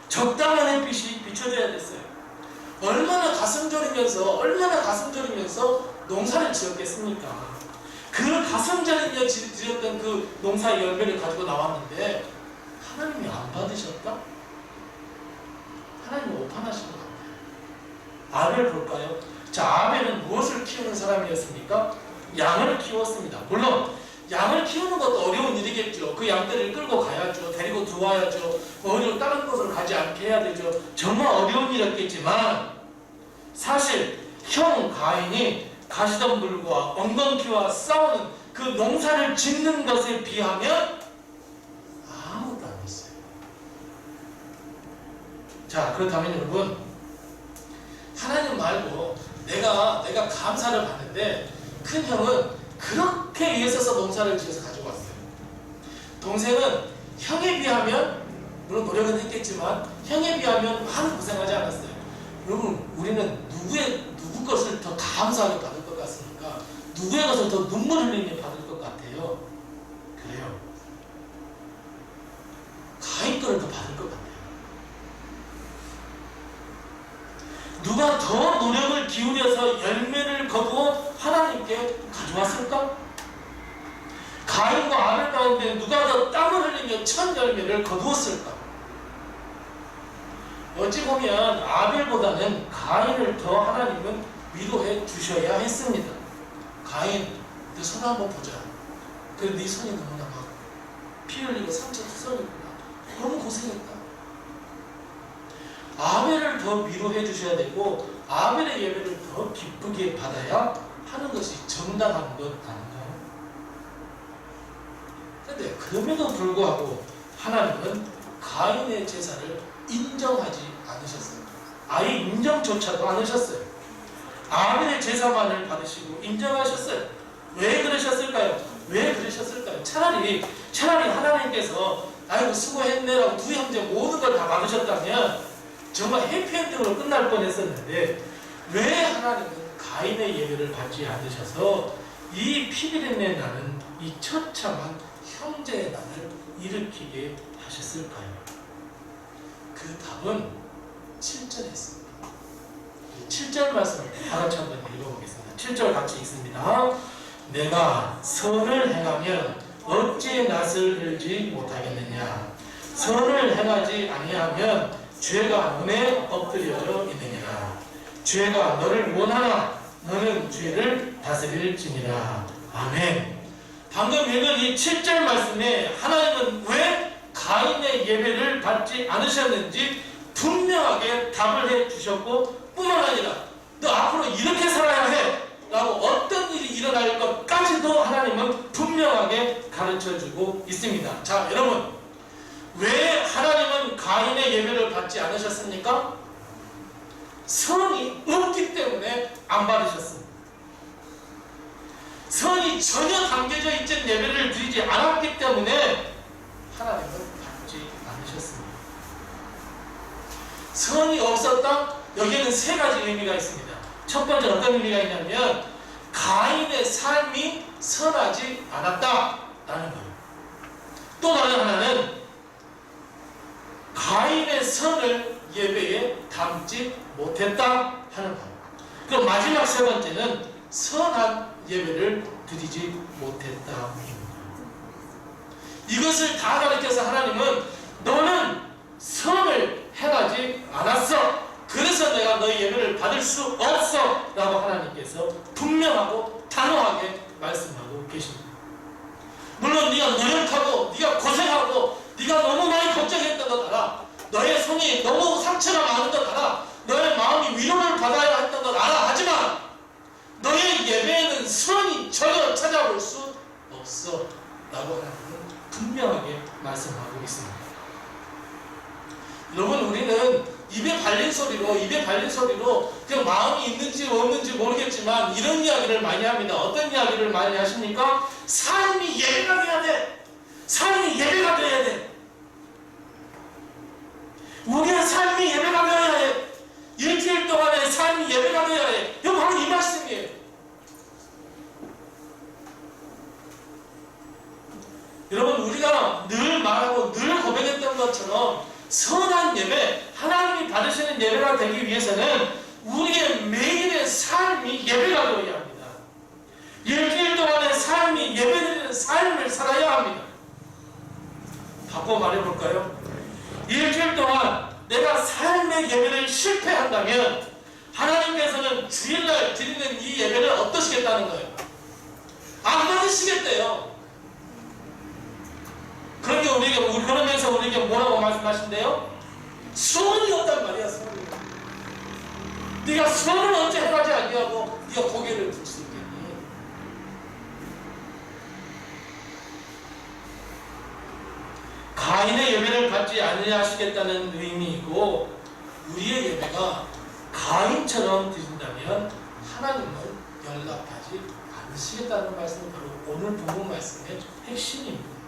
적당한 햇빛이 비춰줘야 됐어요. 얼마나 가슴 졸이면서 농사를 지었겠습니까? 그 가슴 졸이며 지었던 그 농사의 열매를 가지고 나왔는데 하나님이 안 받으셨다? 하나님이 오판하신 것 같아요. 아벨 볼까요? 자, 아벨은 무엇을 키우는 사람이었습니까? 양을 키웠습니다. 물론 양을 키우는 것도 어려운 일이겠죠. 그 양들을 끌고 가야죠. 데리고 들어와야죠. 어디로 다른 곳으로 가지 않게 해야 되죠. 정말 어려운 일이었겠지만 사실 형 가인이 가시덤불과 엉겅퀴와 싸우는 그 농사를 짓는 것에 비하면 아무것도 안 했어요. 자, 그렇다면 여러분 하나님 말고 내가 감사를 받는데 큰 형은 그렇게 위에 서서 농사를 지어서 가지고 왔어요. 동생은 형에 비하면 물론 노력은 했겠지만 형에 비하면 많은 고생하지 않았어요. 여러분 우리는 누구 것을 더 감사하게 받을 것 같습니까? 누구의 것을 더 눈물 흘리며 받을 것 같아요? 그래요. 가인 거를 더 받을 것 같아요. 누가 더 노력을 기울여서 열매를 거두어 하나님께 가져왔을까? 가인과 아벨 가운데 누가 더 땀을 흘리며 첫 열매를 거두었을까? 어찌 보면 아벨보다는 가인을 더 하나님은 위로해 주셔야 했습니다. 가인, 내 손 한번 보자. 그래, 네 손이 너무나 막 피 흘리고 상처 투성이구나. 너무 고생했다. 아벨을 더 위로해 주셔야 되고 아벨의 예배를 더 기쁘게 받아야 하는 것이 정당한 것 아닌가요? 그런데 그럼에도 불구하고 하나님은 가인의 제사를 인정하지 않으셨어요. 아예 인정조차도 않으셨어요. 아벨의 제사만을 받으시고 인정하셨어요. 왜 그러셨을까요? 차라리 하나님께서 아이고 수고했네라고 두 형제 모든 걸 다 받으셨다면 정말 해피엔딩으로 끝날 뻔했었는데 왜 하나님은 가인의 예배를 받지 않으셔서 이 피비린내 나는 이 처참한 형제의 난을 일으키게 하셨을까요? 그 답은 7절에 있습니다. 7절 말씀을 다 같이 한번 읽어보겠습니다. 7절 같이 읽습니다. 내가 선을 행하면 어찌 낯을 들지 못하겠느냐? 선을 행하지 아니하면 죄가 눈에 엎드려져 있느니라. 죄가 너를 원하나 너는 죄를 다스릴지니라. 아멘. 방금 읽은 이 7절 말씀에 하나님은 왜 가인의 예배를 받지 않으셨는지 분명하게 답을 해주셨고, 뿐만 아니라 너 앞으로 이렇게 살아야 해 라고 어떤 일이 일어날 것까지도 하나님은 분명하게 가르쳐주고 있습니다. 자, 여러분, 왜 하나님은 가인의 예배를 받지 않으셨습니까? 선이 없기 때문에 안 받으셨습니다. 선이 전혀 담겨져 있던 예배를 드리지 않았기 때문에 하나님은 받지 않으셨습니다. 선이 없었다? 여기에는 세 가지 의미가 있습니다. 첫 번째 어떤 의미가 있냐면 가인의 삶이 선하지 않았다라는 거예요. 또 다른 하나는 가인의 선을 예배에 담지 못했다 하는 거예요. 그럼 마지막 세 번째는 선한 예배를 드리지 못했다. 이것을 다 가르쳐서 하나님은 너는 선을 행하지 않았어. 그래서 내가 너의 예배를 받을 수 없어 라고 하나님께서 분명하고 단호하게 말씀하고 계십니다. 물론 네가 노력하고 네가 고생하고 네가 너무 많이 걱정했던 것 알아. 너의 손이 너무 상처가 많은 것 알아. 너의 마음이 위로를 받아야 했던 것 알아. 하지만 너의 예배에는 선이 전혀 찾아볼 수 없어 라고 하나님은 분명하게 말씀하고 있습니다. 여러분, 우리는 입에 발린 소리로 그냥 마음이 있는지 없는지 모르겠지만 이런 이야기를 많이 합니다. 어떤 이야기를 많이 하십니까? 삶이 예배가 돼야 돼. 삶이 예배가 돼야 돼. 우리의 삶이 예배가 되어야 해. 일주일 동안의 삶이 예배가 되어야 해. 이거 바로 이 말씀이에요. 여러분, 우리가 늘 말하고 늘 고백했던 것처럼 선한 예배, 하나님이 받으시는 예배가 되기 위해서는 우리의 매일의 삶이 예배가 되어야 합니다. 일주일 동안의 삶이 예배드리는 삶을 살아야 합니다. 바꿔 말해볼까요? 일주일 동안 내가 삶의 예배를 실패한다면 하나님께서는 주일날 드리는 이 예배를 어떠시겠다는 거예요? 안 받으시겠대요. 그러면서 우리에게 뭐라고 말씀하신대요? 수원이 없단 말이야. 수원이. 네가 수원을 언제 해가지 아니하고 네가 고개를 들 수 있겠니? 가인의 예배를 받지 아니하시겠다는 의미이고, 우리의 예배가 가인처럼 드린다면 하나님은 연락하지 않으시겠다는 말씀이 바로 오늘 본문 말씀의 핵심입니다.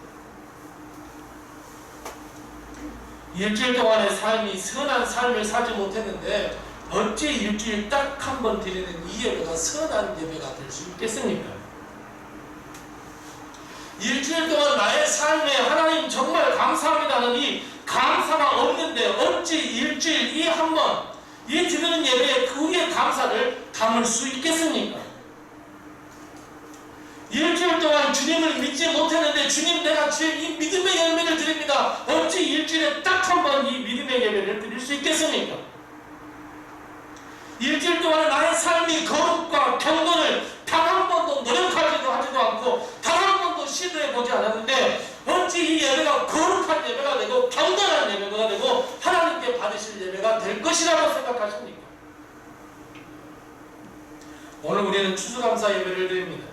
일주일 동안의 삶이 선한 삶을 살지 못했는데 어찌 일주일 딱 한 번 드리는 이 예배가 선한 예배가 될 수 있겠습니까? 일주일 동안 나의 삶에 하나님 정말 감사합니다는 이 감사가 없는데 어찌 일주일 이 한 번 이 드리는 예배에 그의 감사를 담을 수 있겠습니까? 일주일 동안 주님을 믿지 못했는데 주님, 내가 주의 이 믿음의 열매를 드립니다. 어찌 일주일에 딱 한 번 이 믿음의 예배를 드릴 수 있겠습니까? 일주일 동안 나의 삶이 거룩과 경건을 단 한 번도 노력하지도 하지도 않고 단 한 번도 시도해보지 않았는데 어찌 이 예배가 거룩한 예배가 되고 경건한 예배가 되고 하나님께 받으실 예배가 될 것이라고 생각하십니까? 오늘 우리는 추수감사 예배를 드립니다.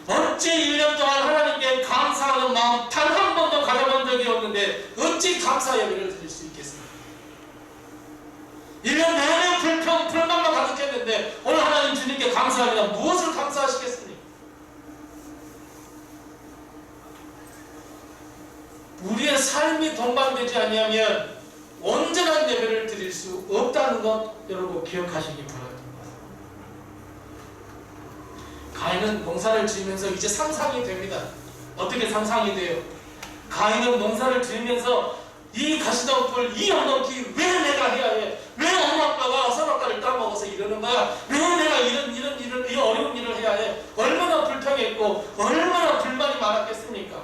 어찌 1년 동안 하나님께 감사하는 마음 단 한 번도 가져본 적이 없는데 어찌 감사 예배를 드릴 수 있겠습니까? 1년 내내 불만만 가득했는데 오늘 하나님 주님께 감사합니다. 무엇을 감사하시겠습니까? 우리의 삶이 동반되지 아니하면 온전한 예배를 드릴 수 없다는 것 여러분 기억하시기 바랍니다. 가인은 농사를 지으면서 이제 상상이 됩니다. 어떻게 상상이 돼요? 가인은 농사를 지으면서 이 가시덤불, 이 엉겅퀴 왜 내가 해야 해? 왜 엄마 아빠가 선악과를 따먹어서 이러는 거야? 왜 내가 이 어려운 일을 해야 해? 얼마나 불평했고 얼마나 불만이 많았겠습니까?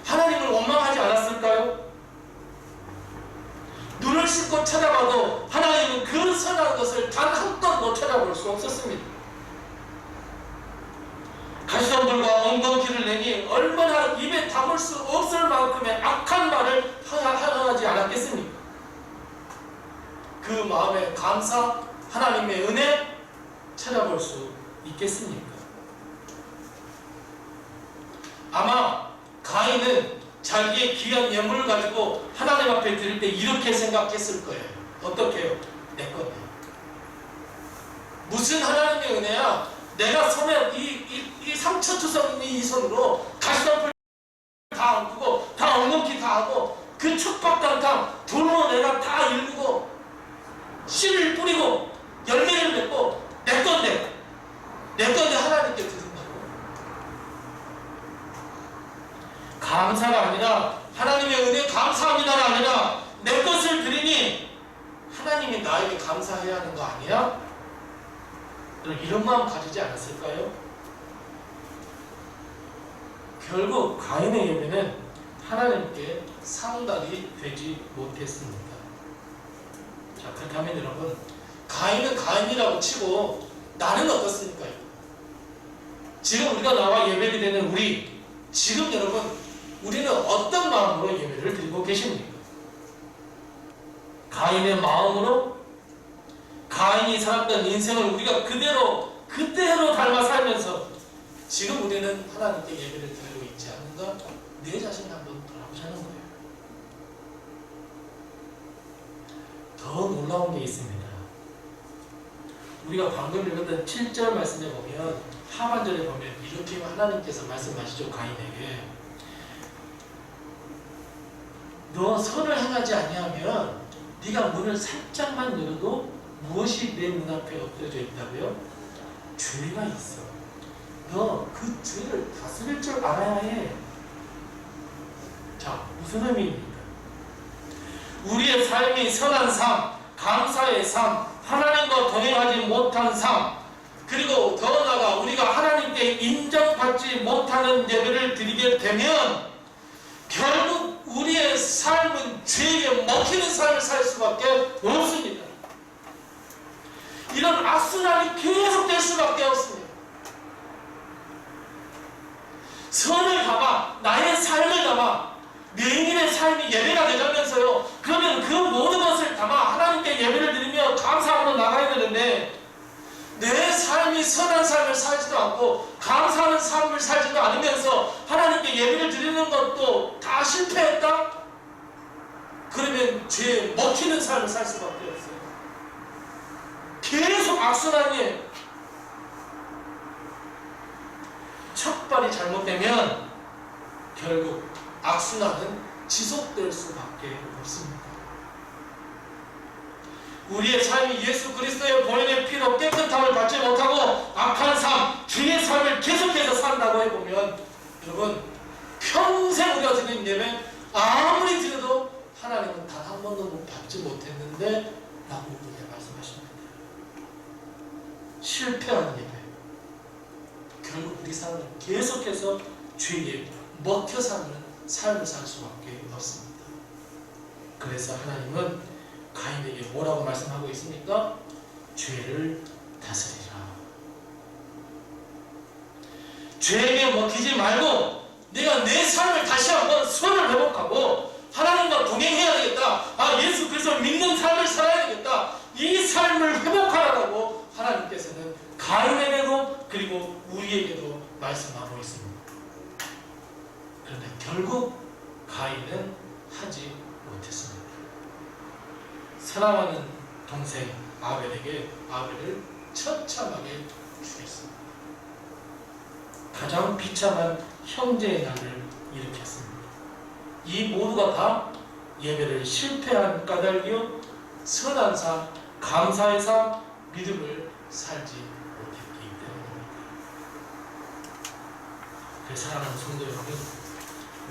하나님을 원망하지 않았을까요? 눈을 씻고 찾아봐도 하나님은 그 선한 것을 단 한껏 찾아볼 수 없었습니다. 가시덤불과 엉겅퀴를 내니 얼마나 입에 담을 수 없을 만큼의 악한 말을 하지 않았겠습니까? 그 마음에 감사, 하나님의 은혜 찾아볼 수 있겠습니까? 아마 가인은 자기의 귀한 예물을 가지고 하나님 앞에 드릴 때 이렇게 생각했을 거예요. 어떻게요? 내 건데. 무슨 하나님의 은혜야? 내가 손에 이 상처투성인 이 손으로 가시덤불 다 엉키고 다 엉겅퀴 다 하고 그 촉박단탕 돌로 내가 다 일구고 씨를 뿌리고 열매를 맺고 내 건데 하나님께 드린다고. 감사가 아니라 하나님의 은혜 감사합니다가 아니라 내 것을 드리니 하나님이 나에게 감사해야 하는 거 아니야? 이런 마음 가지지 않았을까요? 결국 가인의 예배는 하나님께 상달이 되지 못했습니다. 자, 그렇게 하면 여러분, 가인은 가인이라고 치고 나는 어떻습니까? 지금 우리가 나와 예배를 드리는 우리, 지금 여러분 우리는 어떤 마음으로 예배를 드리고 계십니까? 가인의 마음으로 가인이 살았던 인생을 우리가 그대로 닮아 살면서 지금 우리는 하나님께 예배를 드리고 있지 않는가? 내 자신을 한번 돌아보자는 거예요. 더 놀라운 게 있습니다. 우리가 방금 읽었던 7절 말씀에 보면, 하반절에 보면 이렇게 하나님께서 말씀하시죠. 가인에게 너 선을 행하지 아니하면 네가 문을 살짝만 열어도 무엇이 내 눈앞에 엎어져 있다고요? 죄가 있어. 너 그 죄를 다스릴 줄 알아야 해. 자, 무슨 의미입니까? 우리의 삶이 선한 삶, 감사의 삶, 하나님과 동행하지 못한 삶, 그리고 더 나아가 우리가 하나님께 인정받지 못하는 예배를 드리게 되면 결국 우리의 삶은 죄에게 먹히는 삶을 살 수밖에 없습니다. 이런 악순환이 계속될 수밖에 없습니다. 선을 담아, 나의 삶을 담아, 매일의 삶이 예배가 되자면서요, 그러면 그 모든 것을 담아 하나님께 예배를 드리며 감사하러 나가야 되는데, 내 삶이 선한 삶을 살지도 않고 감사하는 삶을 살지도 않으면서 하나님께 예배를 드리는 것도 다 실패했다? 그러면 죄에 먹히는 삶을 살 수밖에 없어요. 계속 악순환이에요. 첫 발이 잘못되면 결국 악순환은 지속될 수밖에 없습니다. 우리의 삶이 예수 그리스도의 보혈의 피로 깨끗함을 받지 못하고 악한 삶, 죄의 삶을 계속해서 산다고 해보면 여러분, 평생 우리가 드린 예배 아무리 드려도 하나님은 단 한 번도 받지 못했는데 라고 우리에게 말씀하십니다. 실패하는 예배, 결국 우리 삶은 계속해서 죄에 먹혀 사는 삶을 살 수밖에 없습니다. 그래서 하나님은 가인에게 뭐라고 말씀하고 있습니까? 죄를 다스리라. 죄에게 먹히지 말고 내가 내 삶을 다시 한번 선을 회복하고 하나님과 동행해야 되겠다. 예수 그리스도를 믿는 삶을 살아야 되겠다. 이 삶을 회복하라고 하나님께서는 가인에게도 그리고 우리에게도 말씀하고 있습니다. 그런데 결국 가인은 하지 못했습니다. 사랑하는 동생 아벨에게 아벨을 처참하게 죽였습니다. 가장 비참한 형제의 날을 일으켰습니다. 이 모두가 다 예배를 실패한 까닭이요, 선한 삶, 감사의 삶, 믿음을 살지 못했기 때문입니다. 사랑하는 성도 여러분,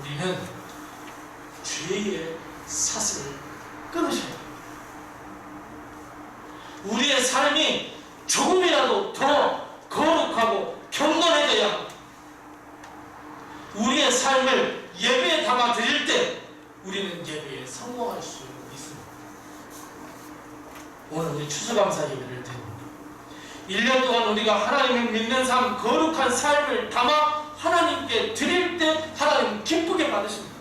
우리는 죄의 사슬을 끊으셔야 돼요. 우리의 삶이 조금이라도 더 거룩하고 경건해져야 합니다. 우리의 삶을 예배에 담아 드릴 때 우리는 예배에 성공할 수 있습니다. 오늘 우리 추수감사 예배를 드립니다. 1년 동안 우리가 하나님을 믿는 삶, 거룩한 삶을 담아 하나님께 드릴 때 하나님 기쁘게 받으십니다.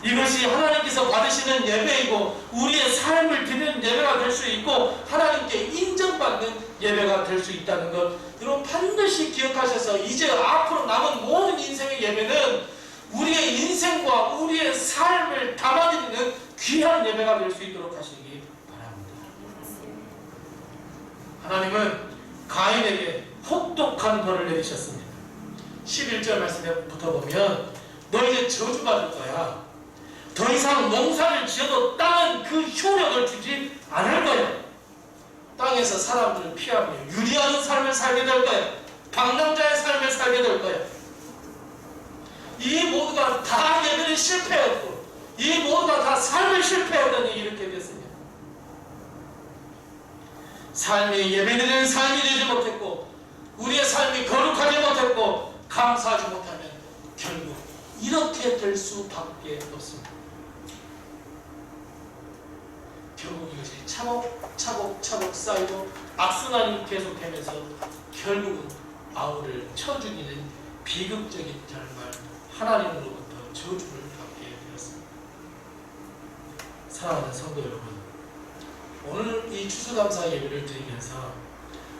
이것이 하나님께서 받으시는 예배이고 우리의 삶을 드리는 예배가 될 수 있고 하나님께 인정받는 예배가 될 수 있다는 것, 여러분 반드시 기억하셔서 이제 앞으로 남은 모든 인생의 예배는 우리의 인생과 우리의 삶을 담아드리는 귀한 예배가 될 수 있도록 하시기 바랍니다. 하나님은 가인에게 혹독한 벌을 내리셨습니다. 11절 말씀부터 보면 너 이제 저주받을 거야. 더 이상 농사를 지어도 땅은 그 효력을 주지 않을 거야. 땅에서 사람들을 피하며 유리하는 삶을 살게 될 거야. 방랑자의 삶을 살게 될 거야. 이 모두가 다 예배를 실패했고 이 모두가 다 삶을 실패했더니 이렇게 됐습니다. 삶이 예배드리는 삶이 되지 못했고 우리의 삶이 거룩하지 못했고 감사하지 못하면 결국 이렇게 될 수밖에 없습니다. 결국 이것이 차곡차곡 쌓이고 악순환이 계속되면서 결국은 아우를 쳐 죽이는 비극적인 결말, 하나님으로부터 저주를 받게 되었습니다. 사랑하는 성도 여러분, 오늘 이 추수감사 예배를 드리면서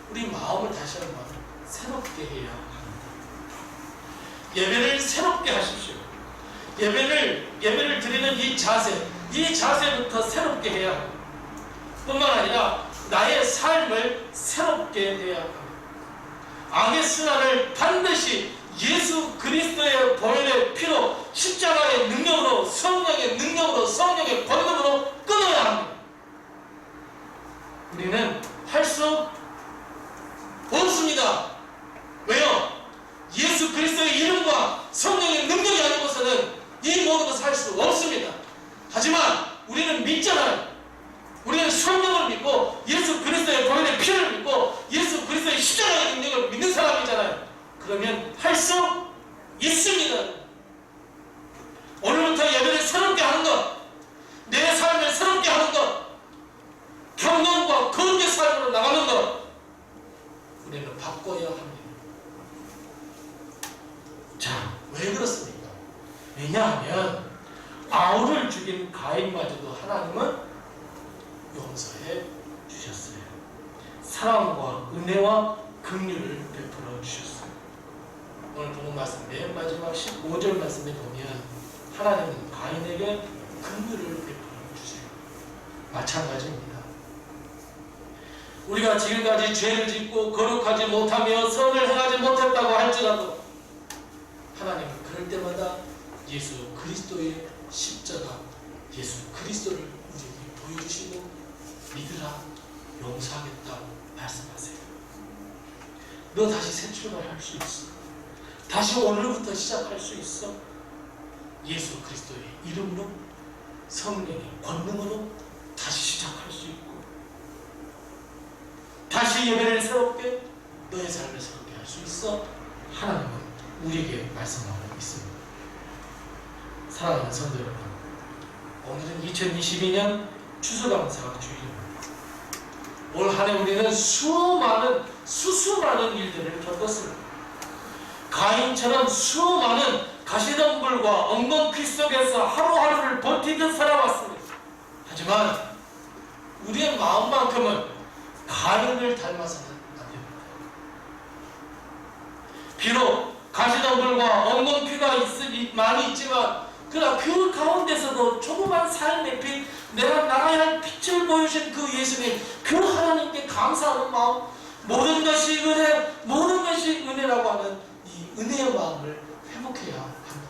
우리 마음을 다시 한번 새롭게 해야 합니다. 예배를 새롭게 하십시오. 예배를 드리는 이 자세부터 새롭게 해야 합니다. 뿐만 아니라 나의 삶을 새롭게 해야 합니다. 악의 순환을 반드시 예수 그리스도의 보혈의 피로 십자가의 능력으로 성령의 권능으로 끊어야 합니다. 우리는 할 수 없습니다. 왜요? 예수 그리스도의 이름과 성령의 능력이 아니고서는 이 모든 것을 할 수 없습니다. 하지만 우리는 믿잖아요. 우리는 성령을 믿고 예수 그리스도의 보혈의 피를 믿고 예수 그리스도의 십자가의 능력을 믿는 사람이잖아요. 그러면 할 수 있습니다. 오늘부터 예배를 새롭게 하는 것, 내 삶을 새롭게 하는 것, 경건과 거룩의 삶으로 나가는 것, 우리는 바꿔야 합니다. 자, 왜 그렇습니까? 왜냐하면 아우를 죽인 가인마저도 하나님은 용서해 주셨어요. 사랑과 은혜와 긍휼을 베풀어 주셨어요. 오늘 본문 말씀 맨 마지막 15절 말씀에 보면 하나님은 가인에게 긍휼을 베풀어 주세요. 마찬가지입니다. 우리가 지금까지 죄를 짓고 거룩하지 못하며 선을 행하지 못했다고 할지라도 하나님은 그럴 때마다 예수 그리스도의 십자가, 예수 그리스도를 우리에게 보여주시고 믿으라, 용서하겠다고 말씀하세요. 너 다시 새 출발할 수 있어. 다시 오늘부터 시작할 수 있어. 예수 그리스도의 이름으로, 성령의 권능으로 다시 시작할 수 있고 다시 예배를 새롭게, 너의 삶을 새롭게 할 수 있어. 하나님은 우리에게 말씀하고 있습니다. 사랑하는 성도 여러분, 오늘은 2022년 추수감사 주일입니다. 올 한 해 우리는 수많은 일들을 겪었습니다. 가인처럼 수많은 가시덤불과 엉겅퀴 속에서 하루하루를 버티듯 살아왔습니다. 하지만 우리의 마음만큼은 가인을 닮아서는 안 됩니다. 비록 가시덤불과 엉겅퀴가 많이 있지만 그러나 그 가운데서도 조그만 삶의 빛, 내가 나가야 할 빛을 보여주신 그 예수님, 그 하나님께 감사하는 마음, 모든 것이 은혜라고 하는 이 은혜의 마음을 회복해야 합니다.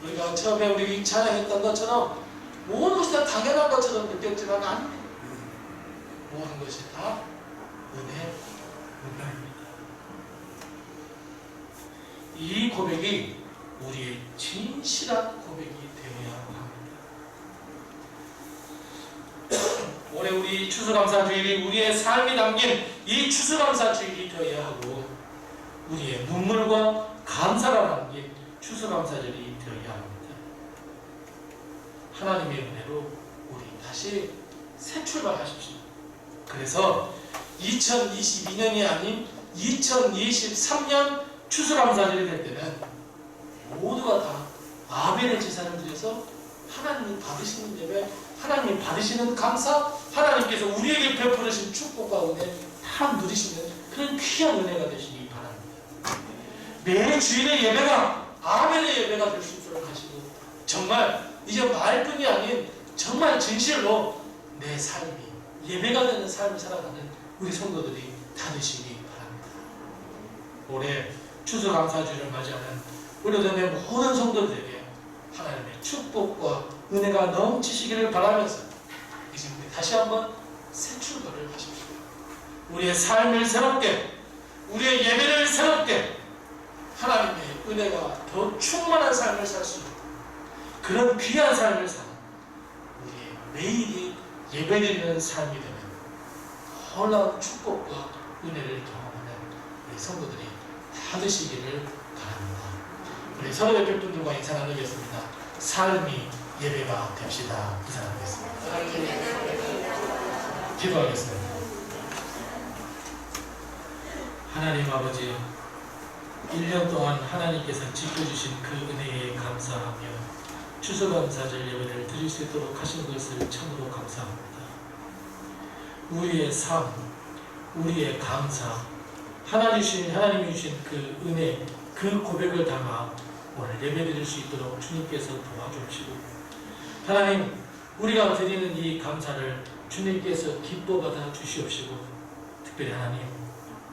우리가 처음에 우리 찬양했던 것처럼 모든 것이 다 당연한 것처럼 느꼈지만 아닙니다. 모든 것이 다 은혜입니다. 이 고백이 우리의 진실한 고백이 되어야 합니다. 올해 우리 추수감사주일이 우리의 삶이 담긴 이 추수감사주일이 되어야 하고 우리의 눈물과 감사가 담긴 추수감사절이 되어야 합니다. 하나님의 은혜로 우리 다시 새 출발하십시오. 그래서 2022년이 아닌 2023년 추수감사절이 될 때는 모두가 다 아벨의 제사를 드려서 하나님이 받으시는 예배, 하나님이 받으시는 감사, 하나님께서 우리에게 베풀으신 축복과 은혜 다 누리시는 그런 귀한 은혜가 되시기 바랍니다. 매 주일의 예배가 아벨의 예배가 될 수 있도록 하시고 정말 이제 말뿐이 아닌 정말 진실로 내 삶이 예배가 되는 삶을 살아가는 우리 성도들이 다 되시기 바랍니다. 올해 추수감사주일을 맞이하는 우리들의 모든 성도들에게 하나님의 축복과 은혜가 넘치시기를 바라면서 이제 우리 다시 한번 새 출발을 하십시오. 우리의 삶을 새롭게, 우리의 예배를 새롭게 하나님의 은혜가 더 충만한 삶을 살 수 있는 그런 귀한 삶을 사는 우리의 매일이 예배드리는 삶이 되는 놀라운 축복과 은혜를 경험하는 우리 성도들이 다 되시기를 바랍니다. 우리 서로 옆에 분들과 인사 나누겠습니다. 삶이 예배가 됩시다. 인사 나누겠습니다. 기도하겠습니다. 하나님 아버지, 1년 동안 하나님께서 지켜주신 그 은혜에 감사하며 추수감사절 예배를 드릴 수 있도록 하신 것을 참으로 감사합니다. 우리의 삶, 우리의 감사, 하나님이 주신 그 은혜, 그 고백을 담아 오늘 예배 드릴 수 있도록 주님께서 도와주시고 하나님, 우리가 드리는 이 감사를 주님께서 기뻐 받아 주시옵시고 특별히 하나님,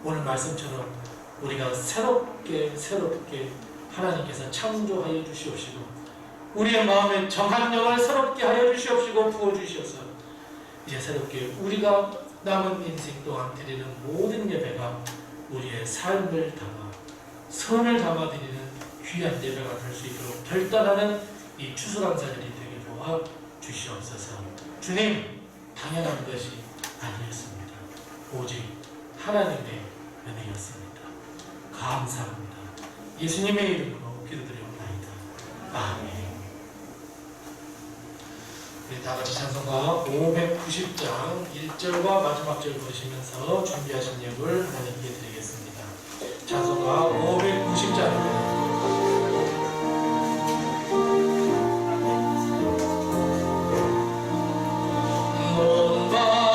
오늘 말씀처럼 우리가 새롭게 하나님께서 창조하여 주시옵시고 우리의 마음에 정한 영을 새롭게 하여 주시옵시고 부어주시옵소서. 이제 새롭게 우리가 남은 인생 동안 드리는 모든 예배가 우리의 삶을 담아 선을 담아 드리는 귀한 예배가 될 수 있도록 결단하는 이 추수감사절이 되게 도와 주시옵소서. 주님, 당연한 것이 아니었습니다. 오직 하나님의 은혜였습니다. 감사합니다. 예수님의 이름으로 기도드리옵나이다. 아멘. 우리 다같이 찬송가 590장 1절과 마지막 절 부르시면서 준비하신 예물 하나님께 드리겠습니다. 찬송가 590장입니다. 절 따라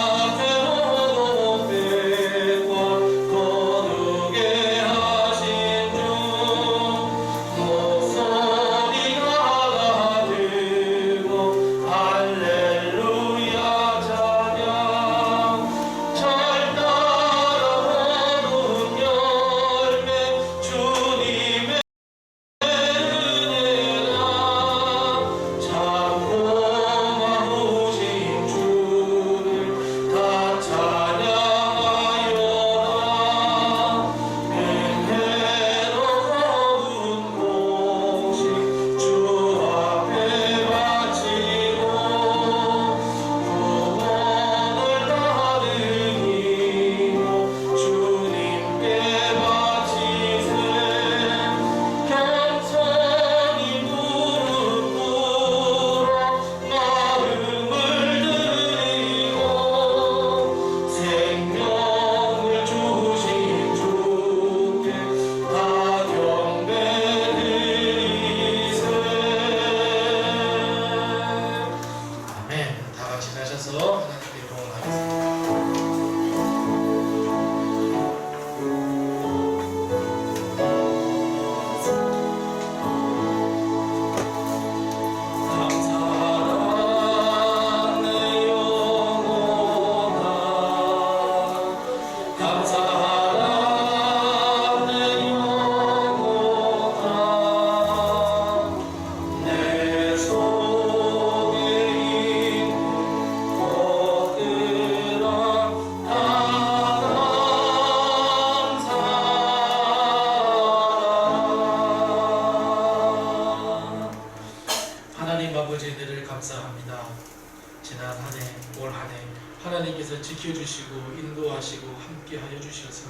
지켜주시고 인도하시고 함께하여 주셔서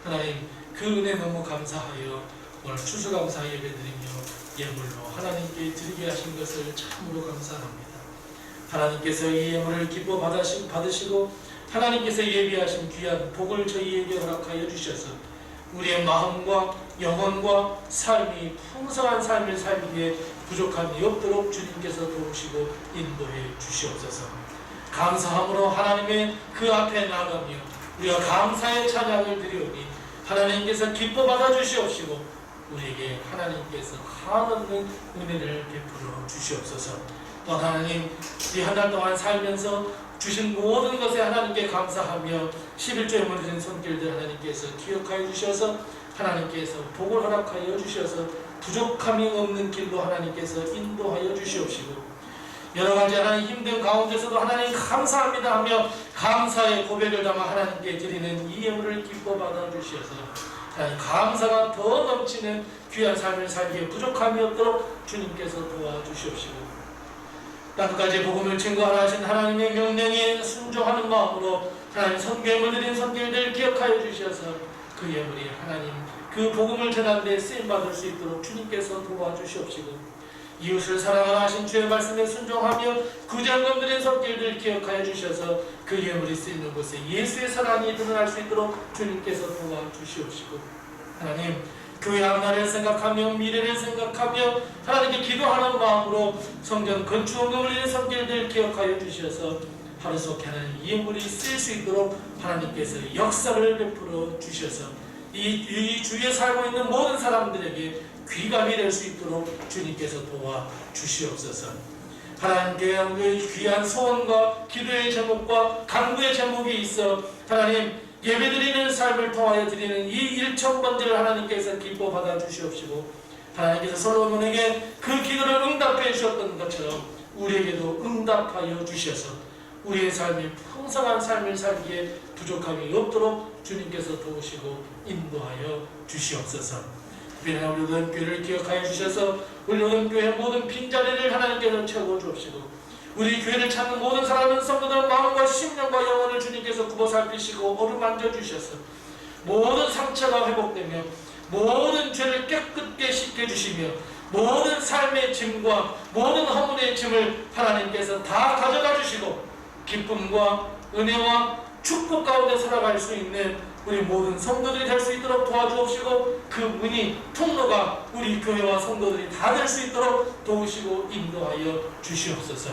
하나님 그 은혜 너무 감사하여 오늘 추수감사 예배드리며 예물로 하나님께 드리게 하신 것을 참으로 감사합니다. 하나님께서 이 예물을 기뻐 받으시고 하나님께서 예비하신 귀한 복을 저희에게 허락하여 주셔서 우리의 마음과 영혼과 삶이 풍성한 삶을 살기에 부족함이 없도록 주님께서 도우시고 인도해 주시옵소서. 감사함으로 하나님의 그 앞에 나가며 우리가 감사의 찬양을 드리오니 하나님께서 기뻐 받아 주시옵시고 우리에게 하나님께서 한없는 은혜를 베풀어 주시옵소서. 또 하나님 이 한 달 동안 살면서 주신 모든 것에 하나님께 감사하며 11조에 물드린 손길들 하나님께서 기억하여 주셔서 하나님께서 복을 허락하여 주셔서 부족함이 없는 길로 하나님께서 인도하여 주시옵시고 여러가지 하나님 힘든 가운데서도 하나님 감사합니다 하며 감사의 고백을 담아 하나님께 드리는 이 예물을 기뻐 받아 주셔서 하나님 감사가 더 넘치는 귀한 삶을 살기에 부족함이 없도록 주님께서 도와주시옵시고 땅까지 복음을 증거하라 하신 하나님의 명령에 순종하는 마음으로 하나님 선교에 드린 손길들 기억하여 주셔서 그 예물이 하나님 그 복음을 전하는 데 쓰임받을 수 있도록 주님께서 도와주시옵시고 이웃을 사랑하라 하신 주의 말씀에 순종하며 구제한금 드린 손길들 기억하여 주셔서 그 예물이 쓰이는 곳에 예수의 사랑이 드러날 수 있도록 주님께서 도와주시옵시고 하나님 교회 앞날을 생각하며 미래를 생각하며 하나님께 기도하는 마음으로 성전 건축원금을 드린 손길들 기억하여 주셔서 하루속히 하나님 예물이 쓰일 수 있도록 하나님께서 역사를 베풀어 주셔서 이 주위에 살고 있는 모든 사람들에게 귀감이 될 수 있도록 주님께서 도와주시옵소서. 하나님께 귀한 소원과 기도의 제목과 간구의 제목이 있어 하나님 예배드리는 삶을 통하여 드리는 이 일천번제를 하나님께서 기뻐 받아 주시옵시고 하나님께서 솔로몬에게 그 기도를 응답해 주셨던 것처럼 우리에게도 응답하여 주셔서 우리의 삶이 풍성한 삶을 살기에 부족함이 없도록 주님께서 도우시고 인도하여 주시옵소서. 특별히 우리 로뎀교회를 기억하여 주셔서 우리 로뎀교회의 모든 빈자리를 하나님께서 채워 주옵시고 우리 교회를 찾는 모든 사랑하는 성도들 마음과 심령과 영혼을 주님께서 굽어 살피시고 어루만져 주셔서 모든 상처가 회복되며 모든 죄를 깨끗게 씻겨주시며 모든 삶의 짐과 모든 허물의 짐을 하나님께서 다 가져가 주시고 기쁨과 은혜와 축복 가운데 살아갈 수 있는 우리 모든 성도들이 될 수 있도록 도와주옵시고 그 문이 통로가 우리 교회와 성도들이 다 될 수 있도록 도우시고 인도하여 주시옵소서.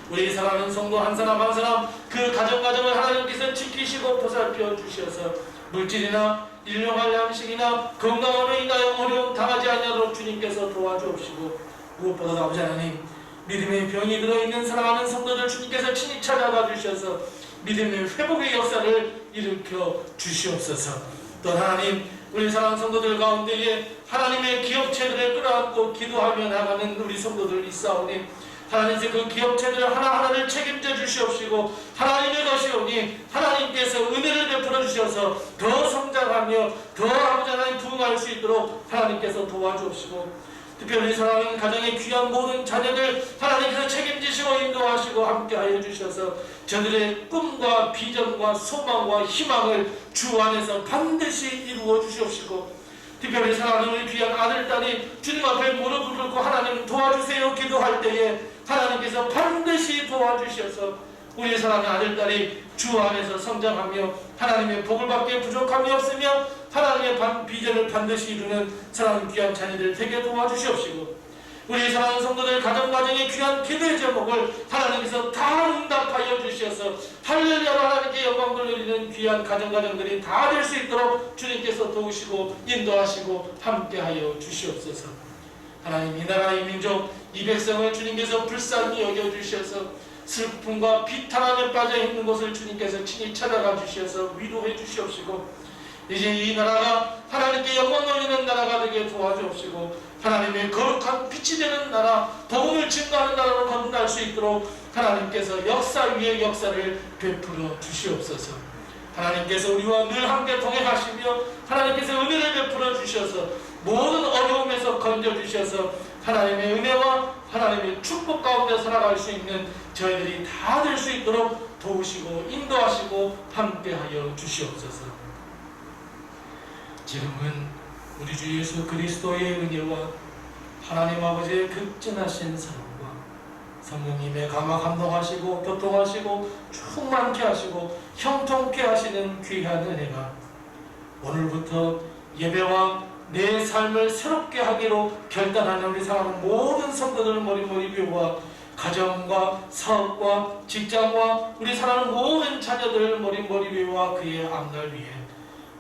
우리 사랑하는 성도 한 사람 한 사람 그 가정을 하나님께서 지키시고 보살펴 주셔서 물질이나 일용할 양식이나 건강으로 인하여 어려움 당하지 않도록 주님께서 도와주옵시고 무엇보다 아버지 하나님 믿음의 병이 들어있는 사랑하는 성도들 주님께서 친히 찾아가 주셔서 믿음의 회복의 역사를 일으켜 주시옵소서. 또 하나님 우리 사랑하는 성도들 가운데에 하나님의 기업체들을 끌어안고 기도하며 나가는 우리 성도들 있사오니 하나님께서 그 기업체들 하나하나를 책임져 주시옵시고 하나님의 것이오니 하나님께서 은혜를 베풀어 주셔서 더 성장하며 더 아버지 하나님 부흥할 수 있도록 하나님께서 도와주옵시고 특별히 사랑하는 가정의 귀한 모든 자녀들 하나님께서 책임지시고 인도하시고 함께하여 주셔서 저들의 꿈과 비전과 소망과 희망을 주 안에서 반드시 이루어 주시옵시고 특별히 사랑하는 우리 귀한 아들, 딸이 주님 앞에 무릎을 꿇고 하나님 도와주세요 기도할 때에 하나님께서 반드시 도와주셔서 우리 사랑하는 아들, 딸이 주 안에서 성장하며 하나님의 복을 받기에 부족함이 없으며 하나님의 비전을 반드시 이루는 사랑하는 귀한 자녀들 되게 도와주시옵시고 우리 사랑하는 성도들 가정의 귀한 기도의 제목을 하나님께서 다 응답하여 주셔서 할렐루야로 하나님께 영광 돌리는 귀한 가정들이 다 될 수 있도록 주님께서 도우시고 인도하시고 함께하여 주시옵소서. 하나님 이 나라 이 민족 이 백성을 주님께서 불쌍히 여겨주셔서 슬픔과 비탄함에 빠져있는 곳을 주님께서 친히 찾아가 주셔서 위로해 주시옵시고 이제 이 나라가 하나님께 영광 돌리는 나라가 되게 도와주옵시고 하나님의 거룩한 빛이 되는 나라 복음을 증거하는 나라로 거듭날 수 있도록 하나님께서 역사 위에 역사를 베풀어 주시옵소서. 하나님께서 우리와 늘 함께 동행하시며 하나님께서 은혜를 베풀어 주셔서 모든 어려움에서 건져주셔서 하나님의 은혜와 하나님의 축복 가운데 살아갈 수 있는 저희들이 다 될 수 있도록 도우시고 인도하시고 함께하여 주시옵소서. 지금은 우리 주 예수 그리스도의 은혜와 하나님 아버지의 극진하신 사랑과 성령님의 감화 감동하시고 교통하시고 충만케 하시고 형통케 하시는 귀한 은혜가 오늘부터 예배와 내 삶을 새롭게 하기로 결단하는 우리 사랑하는 모든 성도들 머리머리 비우와 가정과 사업과 직장과 우리 사랑하는 모든 자녀들 머리머리 위와 그의 앞날 위에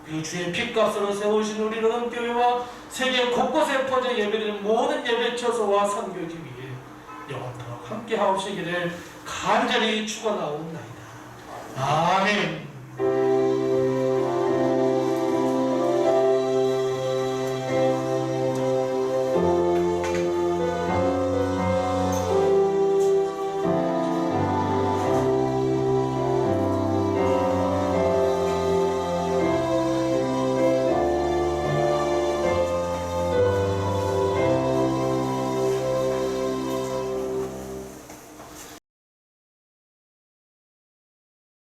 그리고 주의 핏값으로 세우신 우리 로덤교회와 세계 곳곳에 퍼져 예배드리는 모든 예배처소와 선교지 위에 영원토록 함께 하옵시기를 간절히 축원하옵나이다. 아멘.